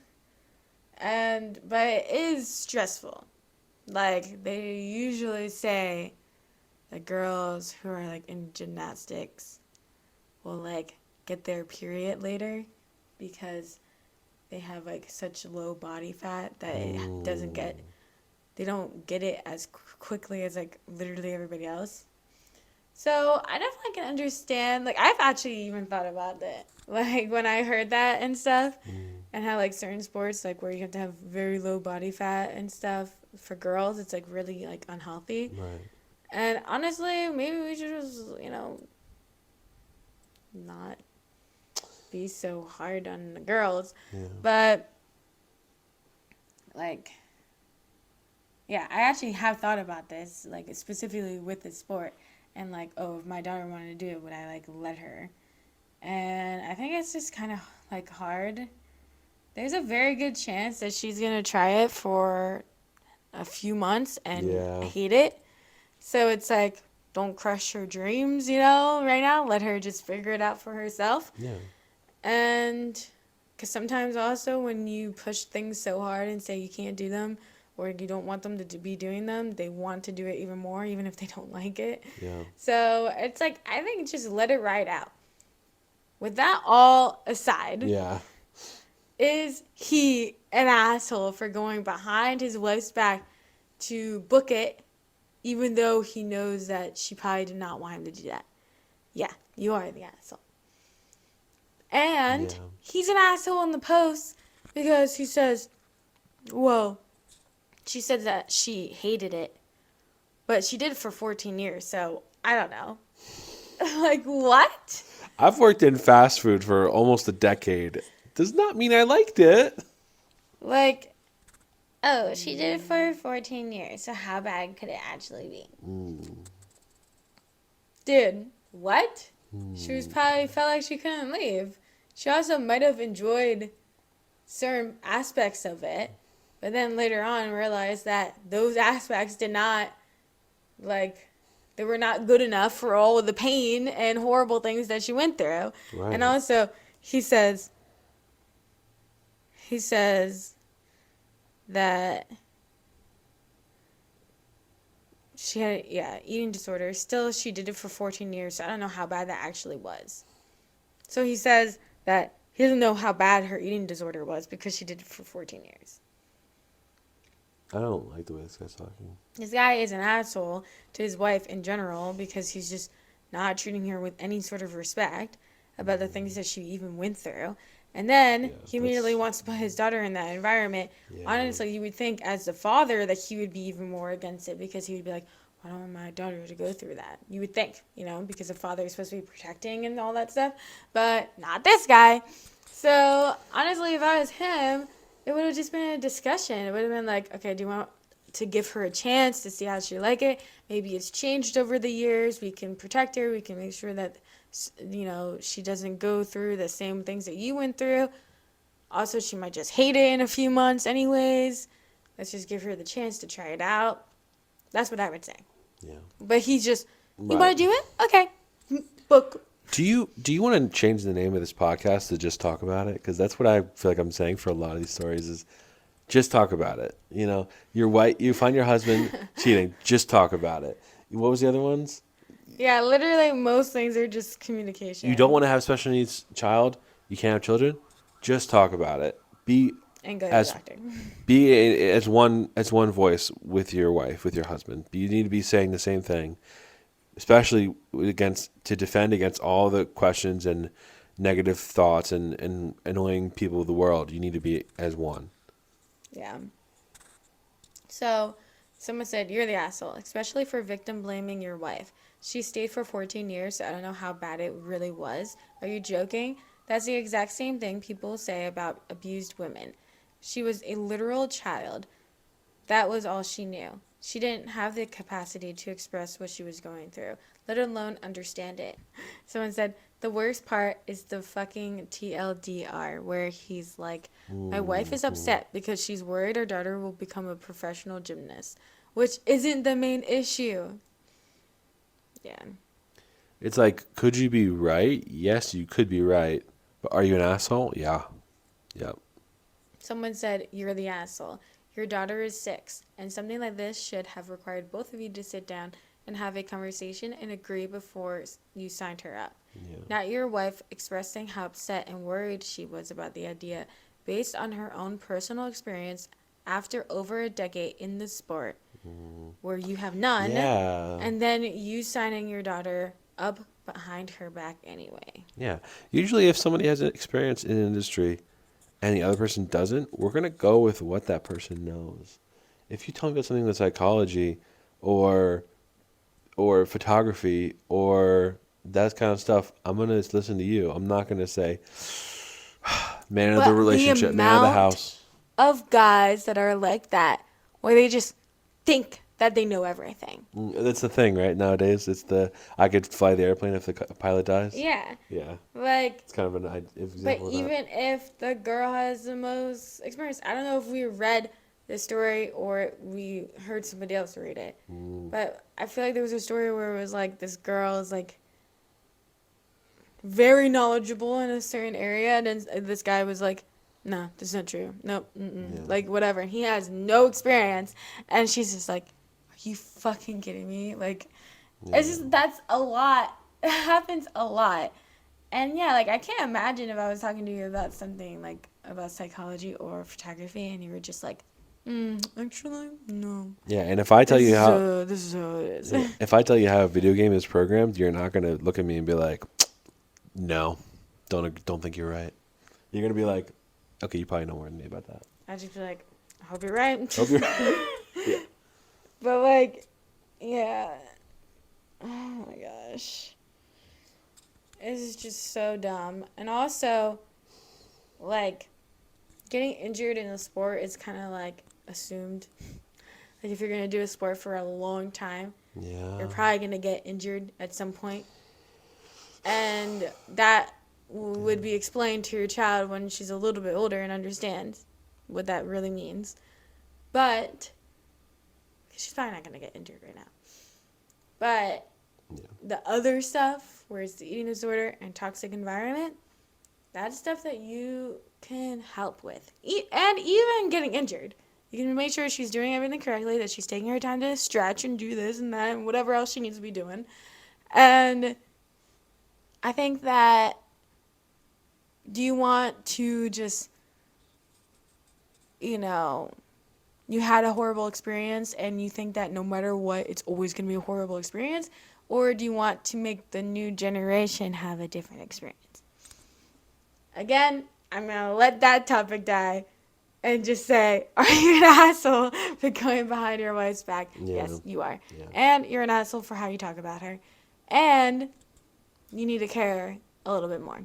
But it is stressful. Like, they usually say that girls who are like in gymnastics will like get their period later because they have like such low body fat that it doesn't get, they don't get it as quickly as like literally everybody else. So I definitely can understand, like I've actually even thought about that, like when I heard that and stuff, and how like certain sports like where you have to have very low body fat and stuff for girls, it's like really like unhealthy. Right. And honestly, maybe we should just, not be so hard on the girls. Yeah. But, like, yeah, I actually have thought about this, like, specifically with the sport. And, like, oh, if my daughter wanted to do it, would I, like, let her? And I think it's just kind of, like, hard. There's a very good chance that she's going to try it for a few months and hate it. So it's like, don't crush her dreams, right now. Let her just figure it out for herself. Yeah. And because sometimes also when you push things so hard and say you can't do them or you don't want them to be doing them, they want to do it even more, even if they don't like it. Yeah. So it's like, I think just let it ride out. With that all aside, Yeah. is he an asshole for going behind his wife's back to book it, even though he knows that she probably did not want him to do that? Yeah, you are the asshole. And Yeah. he's an asshole in the post because he says, well, she said that she hated it, but she did it for 14 years, so I don't know. Like, what? I've worked in fast food for almost a decade. Does not mean I liked it. Like, oh, she did it for 14 years, so how bad could it actually be? Dude, what? She was probably felt like she couldn't leave. She also might have enjoyed certain aspects of it, but then later on realized that those aspects did not, like, they were not good enough for all of the pain and horrible things that she went through. Right. And also, he says that she had, eating disorder. Still, she did it for 14 years, so I don't know how bad that actually was. So he says that he doesn't know how bad her eating disorder was because she did it for 14 years. I don't like the way this guy's talking. This guy is an asshole to his wife in general because he's just not treating her with any sort of respect about the things that she even went through. And then he immediately wants to put his daughter in that environment. Yeah. Honestly, you would think as the father that he would be even more against it because he would be like, I don't want my daughter to go through that. You would think, because the father is supposed to be protecting and all that stuff. But not this guy. So, honestly, if I was him, it would have just been a discussion. It would have been like, okay, do you want to give her a chance to see how she like it? Maybe it's changed over the years. We can protect her. We can make sure that, she doesn't go through the same things that you went through. Also, she might just hate it in a few months anyways. Let's just give her the chance to try it out. That's what I would say. Yeah. But he's just, you Right. want to do it? Okay. Book. Do you want to change the name of this podcast to just talk about it? Because that's what I feel like I'm saying for a lot of these stories is just talk about it. You're white, you find your husband cheating, just talk about it. What was the other ones? Yeah, literally most things are just communication. You don't want to have a special needs child, you can't have children, just talk about it. And go to as the doctor. Be as one voice with your wife, with your husband. You need to be saying the same thing, especially to defend against all the questions and negative thoughts and annoying people of the world. You need to be as one. Yeah. So, someone said, you're the asshole, especially for victim blaming your wife. She stayed for 14 years, so I don't know how bad it really was. Are you joking? That's the exact same thing people say about abused women. She was a literal child. That was all she knew. She didn't have the capacity to express what she was going through, let alone understand it. Someone said, the worst part is the fucking TLDR, where he's like, my wife is upset because she's worried her daughter will become a professional gymnast, which isn't the main issue. Yeah. It's like, could you be right? Yes, you could be right. But are you an asshole? Yeah. Yep. Someone said, you're the asshole. Your daughter is 6, and something like this should have required both of you to sit down and have a conversation and agree before you signed her up. Yeah. Not your wife expressing how upset and worried she was about the idea based on her own personal experience after over a decade in the sport where you have none, Yeah. and then you signing your daughter up behind her back anyway. Yeah. Usually if somebody has an experience in an industry and the other person doesn't, we're going to go with what that person knows. If you tell me about something with psychology or photography or that kind of stuff, I'm going to listen to you. I'm not going to say, man of But the the relationship, man of the amount house. Of guys that are like that, where they just think that they know everything. That's the thing, right? Nowadays, it's I could fly the airplane if the pilot dies. Yeah. Yeah. Like, It's kind of an but example of that. even if the girl has the most experience, I don't know if we read the story or we heard somebody else read it. But I feel like there was a story where it was like this girl is like very knowledgeable in a certain area, and then this guy was like, no, that's not true. Nope. Yeah. Like, whatever. He has no experience. And she's just like, are you fucking kidding me? Like, it's just, that's a lot. It happens a lot. And yeah, like I can't imagine if I was talking to you about something like about psychology or photography, and you were just like, actually, no. Yeah, and if I tell you how, This is how it is. yeah, if I tell you how a video game is programmed, you're not gonna look at me and be like, no, don't think you're right. You're gonna be like, okay, you probably know more than me about that. I just be like, I hope you're right. Hope you're. Yeah. But like, yeah. Oh my gosh. This is just so dumb. And also, like, getting injured in a sport is kind of like assumed. Like, if you're going to do a sport for a long time, Yeah. you're probably going to get injured at some point. And that would be explained to your child when she's a little bit older and understands what that really means. But she's probably not going to get injured right now. But the other stuff, where it's the eating disorder and toxic environment, that's stuff that you can help with. And even getting injured. You can make sure she's doing everything correctly, that she's taking her time to stretch and do this and that and whatever else she needs to be doing. And I think that, do you want to just, you know, you had a horrible experience and you think that no matter what, it's always going to be a horrible experience? Or do you want to make the new generation have a different experience? Again, I'm going to let that topic die and just say, are you an asshole for going behind your wife's back? Yeah. Yes, you are. Yeah. And you're an asshole for how you talk about her. And you need to care a little bit more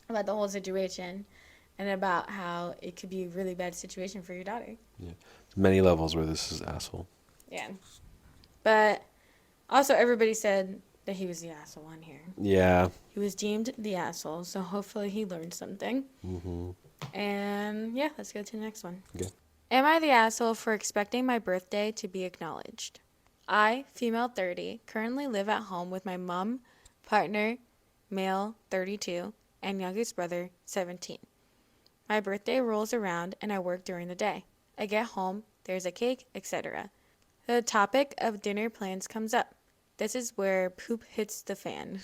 about the whole situation and about how it could be a really bad situation for your daughter. Yeah. Many levels where this is asshole. Yeah. But also, everybody said that he was the asshole on here. Yeah. He was deemed the asshole, so hopefully he learned something. Mm-hmm. And yeah, let's go to the next one. Okay. Am I the asshole for expecting my birthday to be acknowledged? I, female 30, currently live at home with my mom, partner, male 32, and youngest brother 17. My birthday rolls around and I work during the day. I get home, there's a cake, etc. The topic of dinner plans comes up. This is where poop hits the fan.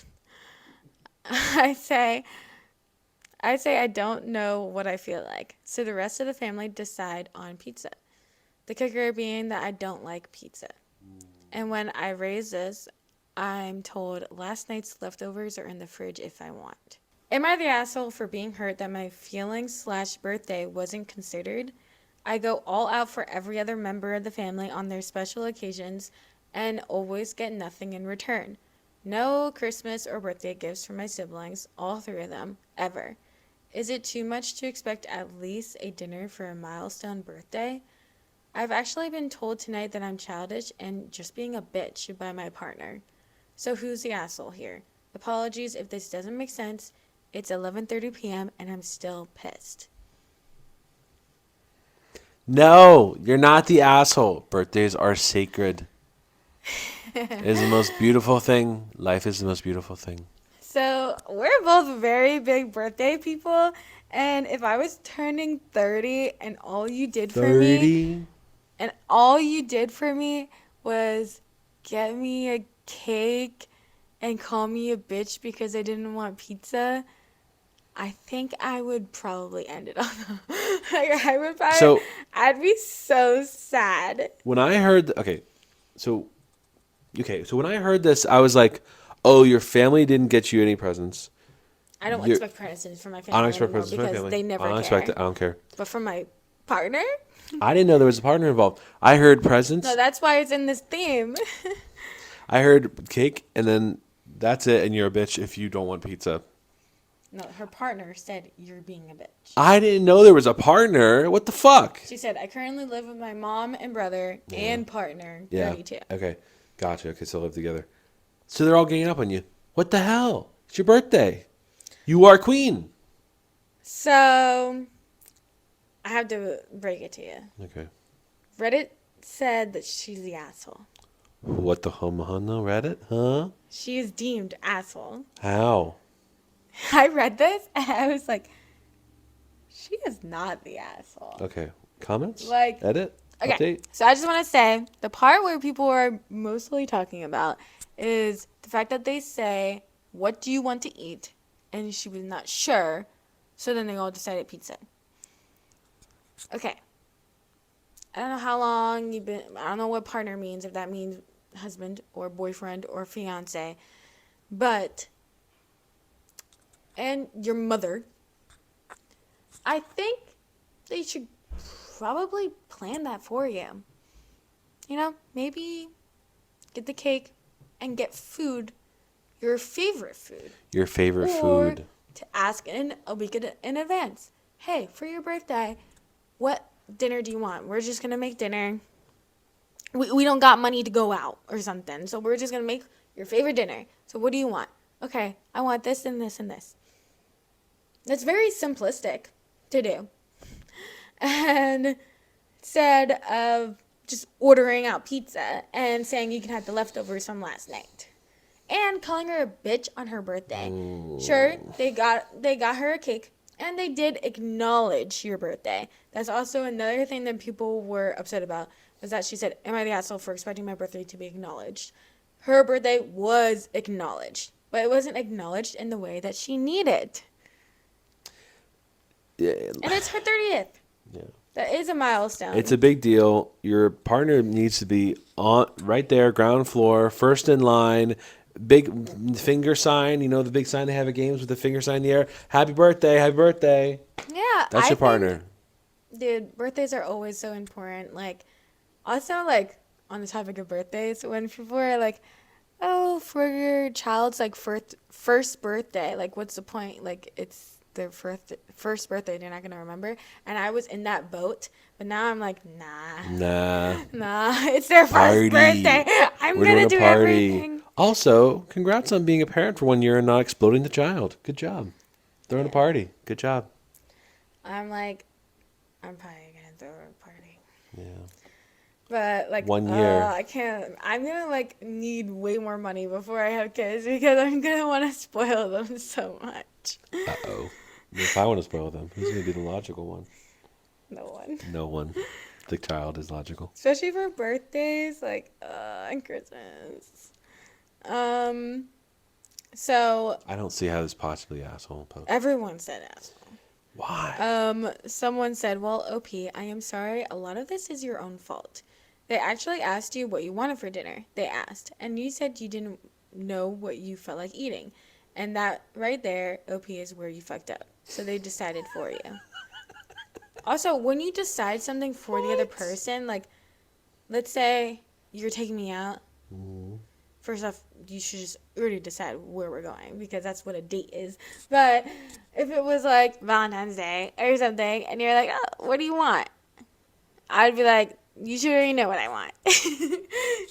I say I don't know what I feel like, so the rest of the family decide on pizza. The kicker being that I don't like pizza. And when I raise this, I'm told last night's leftovers are in the fridge if I want. Am I the asshole for being hurt that my feelings/birthday wasn't considered? I go all out for every other member of the family on their special occasions and always get nothing in return. No Christmas or birthday gifts from my siblings, all three of them, ever. Is it too much to expect at least a dinner for a milestone birthday? I've actually been told tonight that I'm childish and just being a bitch by my partner. So who's the asshole here? Apologies if this doesn't make sense. It's 11:30 p.m. and I'm still pissed. No, you're not the asshole. Birthdays are sacred. It is the most beautiful thing. Life is the most beautiful thing. So we're both very big birthday people, and if I was turning 30 and all you did for me was get me a cake and call me a bitch because I didn't want pizza, I think I would probably end it on I'd be so sad. When I heard, so when I heard this, I was like, oh, your family didn't get you any presents. I don't expect presents from my family Unexpected anymore presents from my because family. they never Unexpected, care. I don't care. But from my partner? I didn't know there was a partner involved. I heard presents. No, that's why it's in this theme. I heard cake, and then that's it, and you're a bitch if you don't want pizza. No, her partner said, you're being a bitch. I didn't know there was a partner. What the fuck? She said, I currently live with my mom and brother and partner, 32. Okay. Gotcha. Okay, so live together. So they're all ganging up on you. What the hell? It's your birthday. You are queen. So, I have to break it to you. Okay. Reddit said that she's the asshole. What the no Reddit? Huh? She is deemed asshole. How? I read this and I was like, she is not the asshole. Okay. Comments? Like, edit? Okay, Update? so I just want to say, the part where people are mostly talking about is the fact that they say what do you want to eat? And she was not sure. So then they all decided pizza. Okay. I don't know how long you've been, I don't know what partner means, if that means husband or boyfriend or fiance. But, and your mother, I think they should probably plan that for you. You know, maybe get the cake and get food, your favorite food. Your favorite Or food. to ask in a week in advance. Hey, for your birthday, what dinner do you want? We're just going to make dinner. We don't got money to go out or something. So we're just going to make your favorite dinner. So what do you want? Okay, I want this and this and this. That's very simplistic to do. And instead of just ordering out pizza and saying you can have the leftovers from last night. And calling her a bitch on her birthday. Sure, they got her a cake. And they did acknowledge your birthday. That's also another thing that people were upset about. Was that she said, am I the asshole for expecting my birthday to be acknowledged? Her birthday was acknowledged. But it wasn't acknowledged in the way that she needed. Yeah. And it's her 30th. Yeah. That is a milestone. It's a big deal. Your partner needs to be on right there, ground floor, first in line. Big finger sign, you know, the big sign they have at games with the finger sign in the air. Happy birthday, happy birthday. Yeah. That's your partner. Dude, birthdays are always so important. Like, also, like, on the topic of birthdays, when people are like, oh, for your child's, like, first birthday, like, what's the point? Like, it's their first birthday, they're not going to remember. And I was in that boat, but now I'm like, nah, it's their Party. first birthday. I'm We're going doing to a do party. everything. Also, congrats on being a parent for 1 year and not exploding the child. Good job. Throwing a party. Good job. I'm like, I'm probably going to throw a party. Yeah. But, like, 1 year. I can't. I'm going to, like, need way more money before I have kids because I'm going to want to spoil them so much. Uh-oh. If I want to spoil them, who's going to be the logical one? No one. No one. The child is logical. Especially for birthdays, like, and Christmas. So, I don't see how this possibly asshole post. everyone said asshole. Why? Someone said, well, OP, I am sorry. A lot of this is your own fault. They actually asked you what you wanted for dinner. They asked. And you said you didn't know what you felt like eating. And that right there, OP, is where you fucked up. So they decided for you. Also, when you decide something for the other person, like, let's say you're taking me out. First off, you should just already decide where we're going because that's what a date is. But if it was like Valentine's Day or something and you're like, oh, what do you want? I'd be like, you should already know what I want.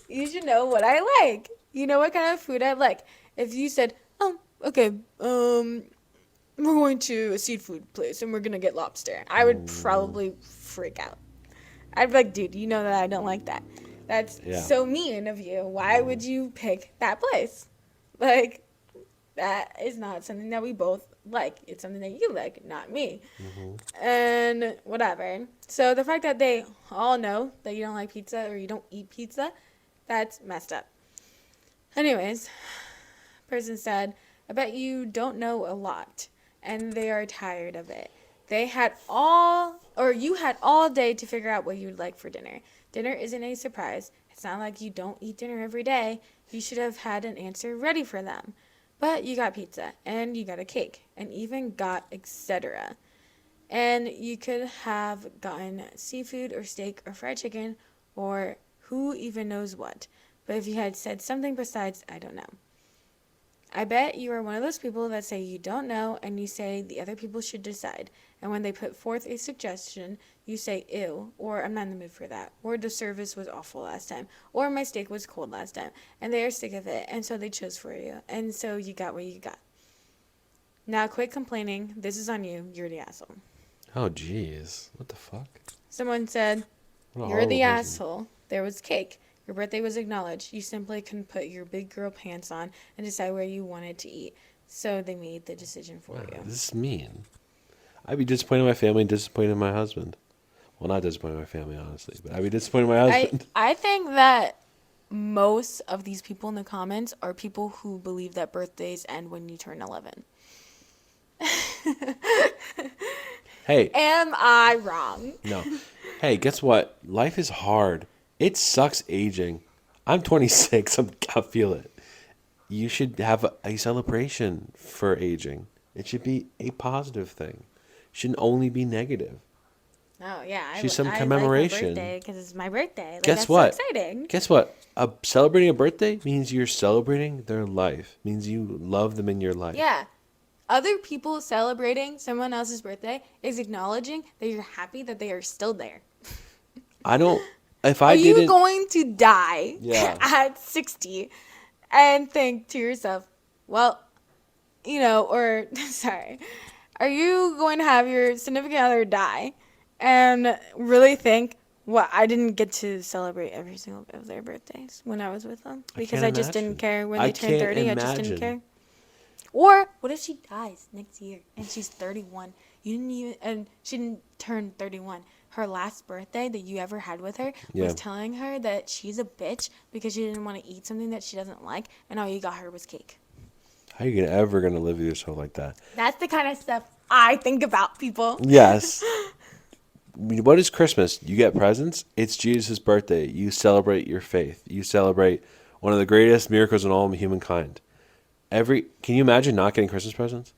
You should know what I like. You know what kind of food I like. If you said, oh, okay, we're going to a seafood place and we're going to get lobster, I would probably freak out. I'd be like, dude, you know that I don't like that. That's so mean of you. Why would you pick that place? Like, that is not something that we both like. It's something that you like, not me. And whatever. So the fact that they all know that you don't like pizza or you don't eat pizza, that's messed up. Anyways, person said, I bet you don't know a lot, and they are tired of it. You had all day to figure out what you'd like for dinner. Dinner isn't a surprise. It's not like you don't eat dinner every day. You should have had an answer ready for them. But you got pizza, and you got a cake, and even got etc. And you could have gotten seafood or steak or fried chicken or who even knows what. But if you had said something besides, I don't know. I bet you are one of those people that say you don't know and you say the other people should decide. And when they put forth a suggestion, you say, ew, or I'm not in the mood for that, or the service was awful last time, or my steak was cold last time. And they are sick of it, and so they chose for you. And so you got what you got. Now quit complaining. This is on you. You're the asshole. Oh, jeez. What the fuck? Someone said, What a you're the horrible person. asshole. There was cake. Your birthday was acknowledged. You simply couldn't put your big girl pants on and decide where you wanted to eat. So they made the decision for Wow, you. this is mean. I'd be disappointed in my family and disappointed in my husband. Well, not disappointed in my family, honestly, but I'd be disappointed in my husband. I think that most of these people in the comments are people who believe that birthdays end when you turn 11. Hey, Am I wrong? no. Hey, guess what? Life is hard. It sucks aging. I'm 26. I feel it. You should have a celebration for aging. It should be a positive thing. It shouldn't only be negative. Oh, yeah. She's some I like my commemoration. birthday because it's my birthday. Like, Guess that's what? so exciting. Guess what? Celebrating a birthday means you're celebrating their life. Means you love them in your life. Yeah. Other people celebrating someone else's birthday is acknowledging that you're happy that they are still there. I don't. If I Are you didn't, going to die Yeah. at 60 and think to yourself, well, or sorry, are you going to have your significant other die and really think, well, I didn't get to celebrate every single of their birthdays when I was with them because can't I just imagine. didn't care when I they turned can't 30. I just didn't imagine. care. Or what if she dies next year and she's 31? You didn't even, and she didn't turn 31. Her last birthday that you ever had with her Yeah. was telling her that she's a bitch because she didn't want to eat something that she doesn't like, and all you got her was cake. How are you ever gonna live with yourself like that? That's the kind of stuff I think about, people. Yes. What is Christmas? You get presents. It's Jesus' birthday. You celebrate your faith. You celebrate one of the greatest miracles in all of humankind. Can you imagine not getting Christmas presents?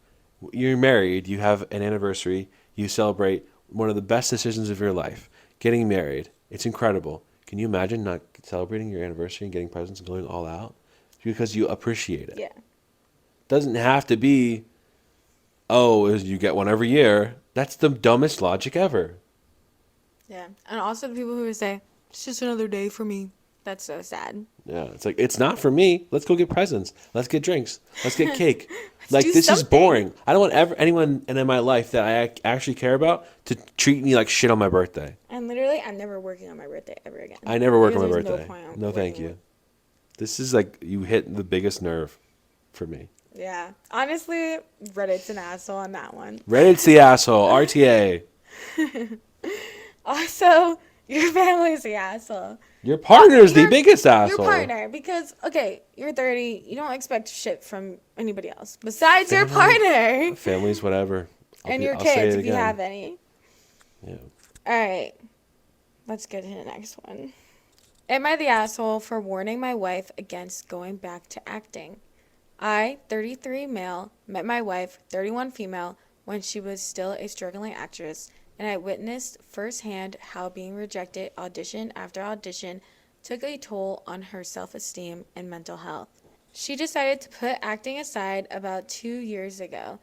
You're married. You have an anniversary. You celebrate one of the best decisions of your life. Getting married. It's incredible. Can you imagine not celebrating your anniversary and getting presents and going all out? Because you appreciate it. Yeah. Doesn't have to be, oh, you get one every year. That's the dumbest logic ever. Yeah. And also the people who would say, it's just another day for me. That's so sad. Yeah, it's like, it's not for me. Let's go get presents. Let's get drinks. Let's get cake. do This is something. boring. I don't want anyone in my life that I actually care about to treat me like shit on my birthday. And literally, I'm never working on my birthday ever again. I never work Because on my there's birthday. No, point No, thank working you. with- This is like, you hit the biggest nerve for me. Yeah. Honestly, Reddit's an asshole on that one. Reddit's the asshole. RTA. Also, your family's the asshole. Your partner's the Your- biggest asshole. Your partner, because, okay, you're 30, you don't expect shit from anybody else besides your partner Families, whatever. and your I'll say kids it if you again. have any. Yeah. All right, let's get to the next one. Am I the asshole for warning my wife against going back to acting? I, 33 male, met my wife, 31 female, when she was still a struggling actress, and I witnessed firsthand how being rejected audition after audition took a toll on her self-esteem and mental health. She decided to put acting aside about 2 years ago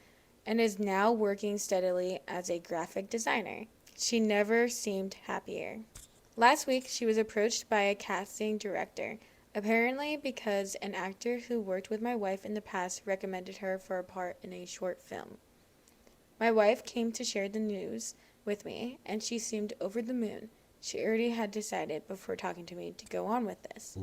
and is now working steadily as a graphic designer. She never seemed happier. Last week, she was approached by a casting director, apparently because an actor who worked with my wife in the past recommended her for a part in a short film. My wife came to share the news with me, and she seemed over the moon. She already had decided before talking to me to go on with this.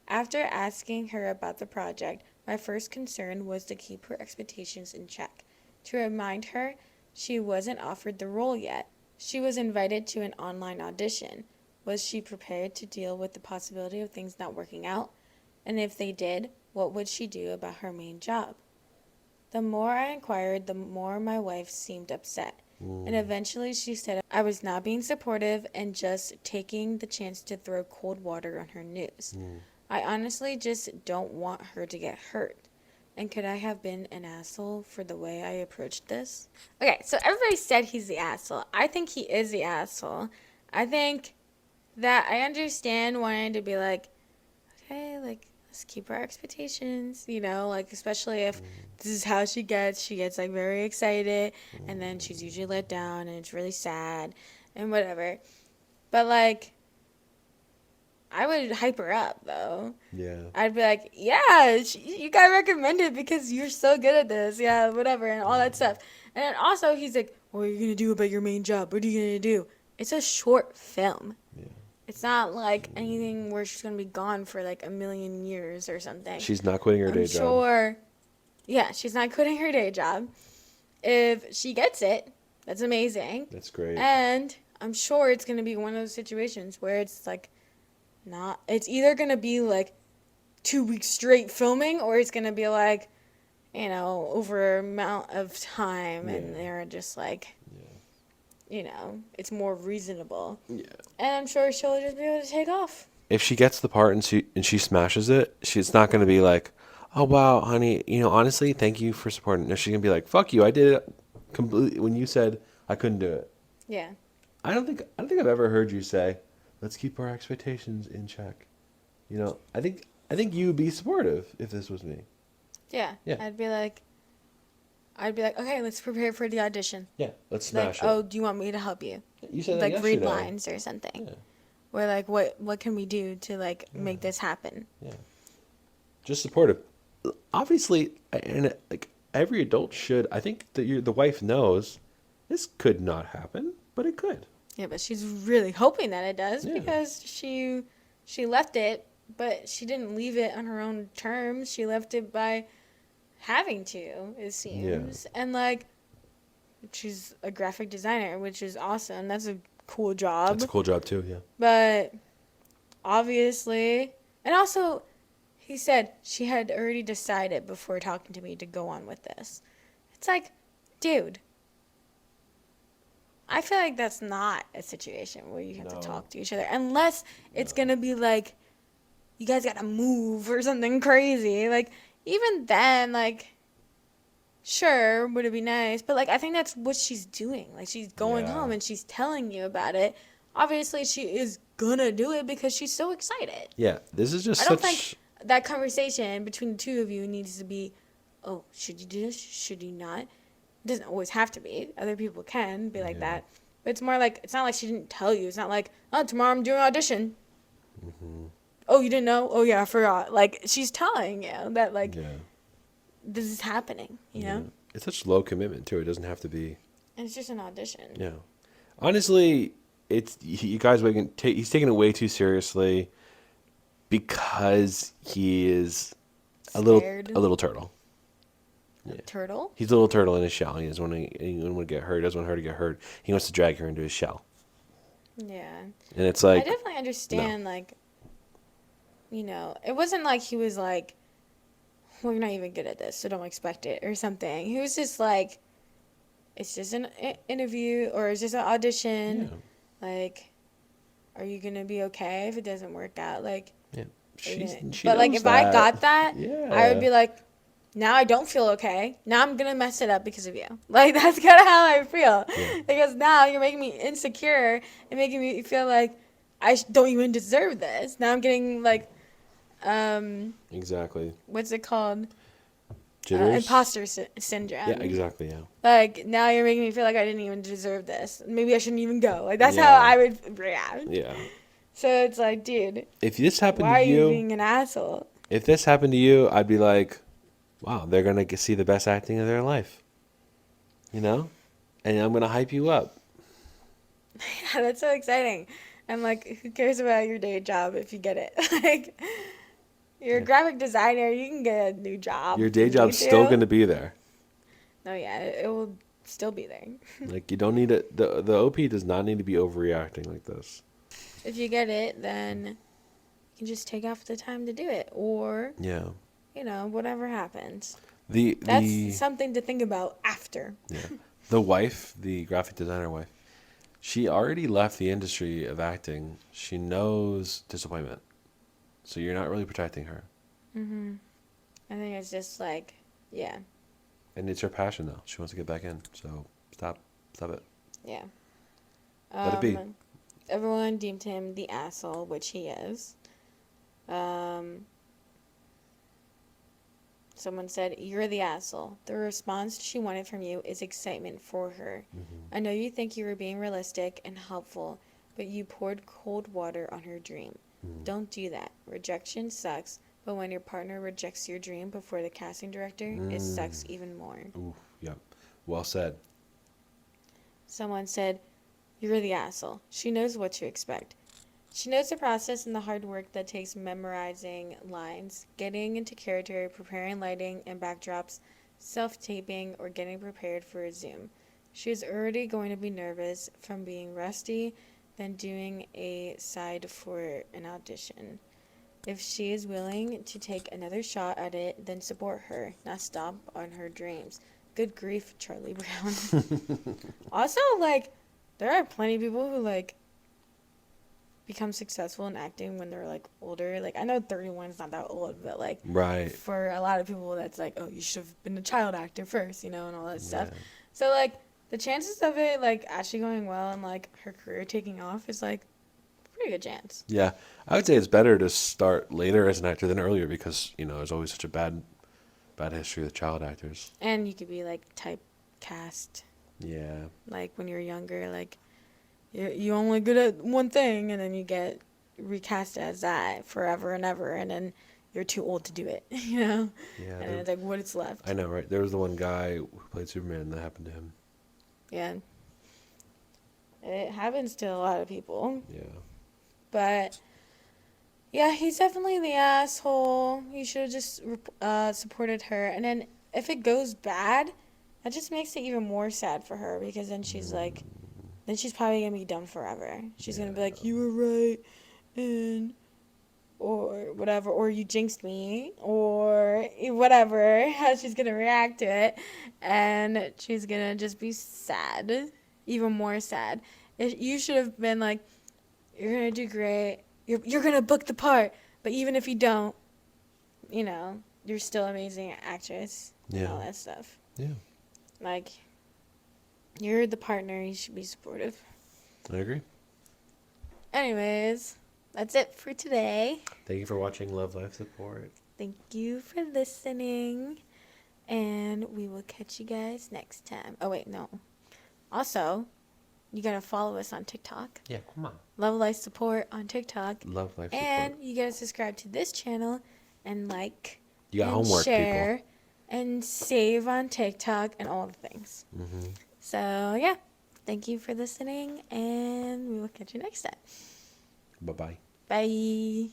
After asking her about the project, my first concern was to keep her expectations in check. To remind her, she wasn't offered the role yet. She was invited to an online audition. Was she prepared to deal with the possibility of things not working out? And if they did, what would she do about her main job? The more I inquired, the more my wife seemed upset. And eventually she said I was not being supportive and just taking the chance to throw cold water on her news. I honestly just don't want her to get hurt. And could I have been an asshole for the way I approached this? Okay, so everybody said he's the asshole. I think he is the asshole. I think that I understand wanting to be like, okay, like, let's keep our expectations, like, especially if this is how she gets like very excited and then she's usually let down and it's really sad and whatever. But like, I would hype her up though. Yeah. I'd be like, yeah, you got recommended because you're so good at this, yeah, whatever, and all that stuff. And then also he's like, what are you gonna do about your main job? What are you gonna do? It's a short film. Yeah. It's not like anything where she's gonna be gone for like a million years or something. She's not quitting her day I'm job. sure. Yeah, she's not quitting her day job. If she gets it, that's amazing. That's great. And I'm sure it's gonna be one of those situations where it's like, not. It's either gonna be like 2 weeks straight filming, or it's gonna be like, over amount of time, and Yeah. they're just like, Yeah. it's more reasonable. Yeah. And I'm sure she'll just be able to take off. If she gets the part and she smashes it, she's not gonna be like, "Oh wow, honey, honestly, thank you for supporting." No, she's gonna be like, "Fuck you, I did it completely when you said I couldn't do it." Yeah. I don't think I've ever heard you say, "Let's keep our expectations in check." I think you would be supportive if this was me. Yeah. Yeah. I'd be like, okay, let's prepare for the audition. Yeah, let's Like, smash oh, it. do you want me to help you? You said that Like, read yesterday. lines or something. Yeah, Or like, what can we do to like yeah, make this happen? yeah. Just supportive. Obviously, and like every adult should. I think that the wife knows this could not happen, but it could. Yeah, but she's really hoping that it does, Yeah. because she left it, but she didn't leave it on her own terms. She left it by having to, it seems. And like, she's a graphic designer, which is awesome. That's a cool job. That's a cool job too. Yeah. But obviously, and also, he said she had already decided before talking to me to go on with this. It's like, dude, I feel like that's not a situation where you have No. to talk to each other, unless it's gonna be like, you guys gotta move or something crazy. Like, even then, like, sure, would it be nice? But like, I think that's what she's doing. Like, she's going Yeah. home and she's telling you about it. Obviously, she is gonna do it because she's so excited. Yeah. This is just I don't such. think that conversation between the two of you needs to be, oh, should you do this? Should you not? It doesn't always have to be. Other people can be like Yeah. that. But it's more like, it's not like she didn't tell you. It's not like, oh, tomorrow I'm doing an audition. Mhm. Oh, you didn't know? Oh, yeah, I forgot. Like, she's telling you that, like, Yeah. this is happening, you Yeah. know? It's such low commitment too. It doesn't have to be. And it's just an audition. Yeah. Honestly, you guys he's taking it way too seriously because he is Scared. a little turtle. A Yeah. turtle? He's a little turtle in his shell. He doesn't want to get hurt. He doesn't want her to get hurt. He wants to drag her into his shell. Yeah. And it's I like, definitely understand, like, it wasn't like he was like, well, you're not even good at this, so don't expect it, or something. He was just like, it's just an interview, or it's just an audition. yeah, Like, are you gonna be okay if it doesn't work out? Like, yeah. She but like, knows if I that. got that, I Yeah. would be like, now I don't feel okay. Now I'm gonna mess it up because of you. Like, that's kind of how I feel. Yeah. Because now you're making me insecure and making me feel like I don't even deserve this. Now I'm getting like, Exactly. what's it called? Jitters. Imposter syndrome. Yeah, exactly. Yeah. Like, now you're making me feel like I didn't even deserve this. Maybe I shouldn't even go. Like, that's how Yeah. I would react. Yeah. So it's like, dude, If this happened why are to you you, being an asshole? if this happened to you, I'd be like, wow, they're gonna see the best acting of their life. And I'm gonna hype you up. Yeah, that's so exciting. I'm like, who cares about your day job if you get it? Like, you're a Yeah. graphic designer, you can get a new job. Your if day you job's need still to. gonna be there. No, yeah, it will still be there. Like you don't need it. The OP does not need to be overreacting like this. If you get it, then you can just take off the time to do it, or Yeah. whatever happens. The That's something to think about after. yeah. The wife, the graphic designer wife, she already left the industry of acting. She knows disappointment. So you're not really protecting her. I think it's just like, yeah, And it's her passion though. She wants to get back in. So stop it. yeah. Let it be. Everyone deemed him the asshole, which he is. Someone said, "You're the asshole." The response she wanted from you is excitement for her. I know you think you were being realistic and helpful, but you poured cold water on her dream. Don't do that. Rejection sucks, but when your partner rejects your dream before the casting director, it sucks even more. Ooh, yep. Well said. Someone said, "You're the asshole." She knows what to expect. She knows the process and the hard work that takes memorizing lines, getting into character, preparing lighting and backdrops, self-taping, or getting prepared for a Zoom. She is already going to be nervous from being rusty, than doing a side for an audition. If she is willing to take another shot at it, then support her, not stomp on her dreams. Good grief, Charlie Brown. Also, like, there are plenty of people who, like, become successful in acting when they're, like, older. Like, I know 31 is not that old, but, like, Right. for a lot of people, that's like, oh, you should have been a child actor first, you know, and all that stuff. Yeah. So, like, the chances of it, like, actually going well and, like, her career taking off is, like, pretty good chance. Yeah. I would say it's better to start later as an actor than earlier because, you know, there's always such a bad history with child actors. And you could be, like, typecast, Yeah. like, when you're younger, like, you're only good at one thing, and then you get recast as that forever and ever, and then you're too old to do it, you know? Yeah. And it's like, what's left? I know, right? There was the one guy who played Superman and that happened to him. Yeah. It happens to a lot of people. Yeah. But, yeah, he's definitely the asshole. He should have just supported her. And then if it goes bad, that just makes it even more sad for her because then she's like, then she's probably going to be done forever. She's going to be like, you were right, and, or whatever, or you jinxed me, or whatever, how she's going to react to it. And she's going to just be sad, even more sad. You should have been like, you're going to do great. You're going to book the part. But even if you don't, you know, you're still an amazing actress and all Yeah. that stuff. Yeah. Like, you're the partner. You should be supportive. I agree. Anyways, that's it for today. Thank you for watching Love Life Support. Thank you for listening. And we will catch you guys next time. Oh, wait, no. Also, you got to follow us on TikTok. Yeah, come on. Love Life Support on TikTok. Love Life Support. And you got to subscribe to this channel and like You got and homework, share and save on TikTok and all the things. people. Mm-hmm. So, yeah. Thank you for listening, and we will catch you next time. Bye-bye. Bye.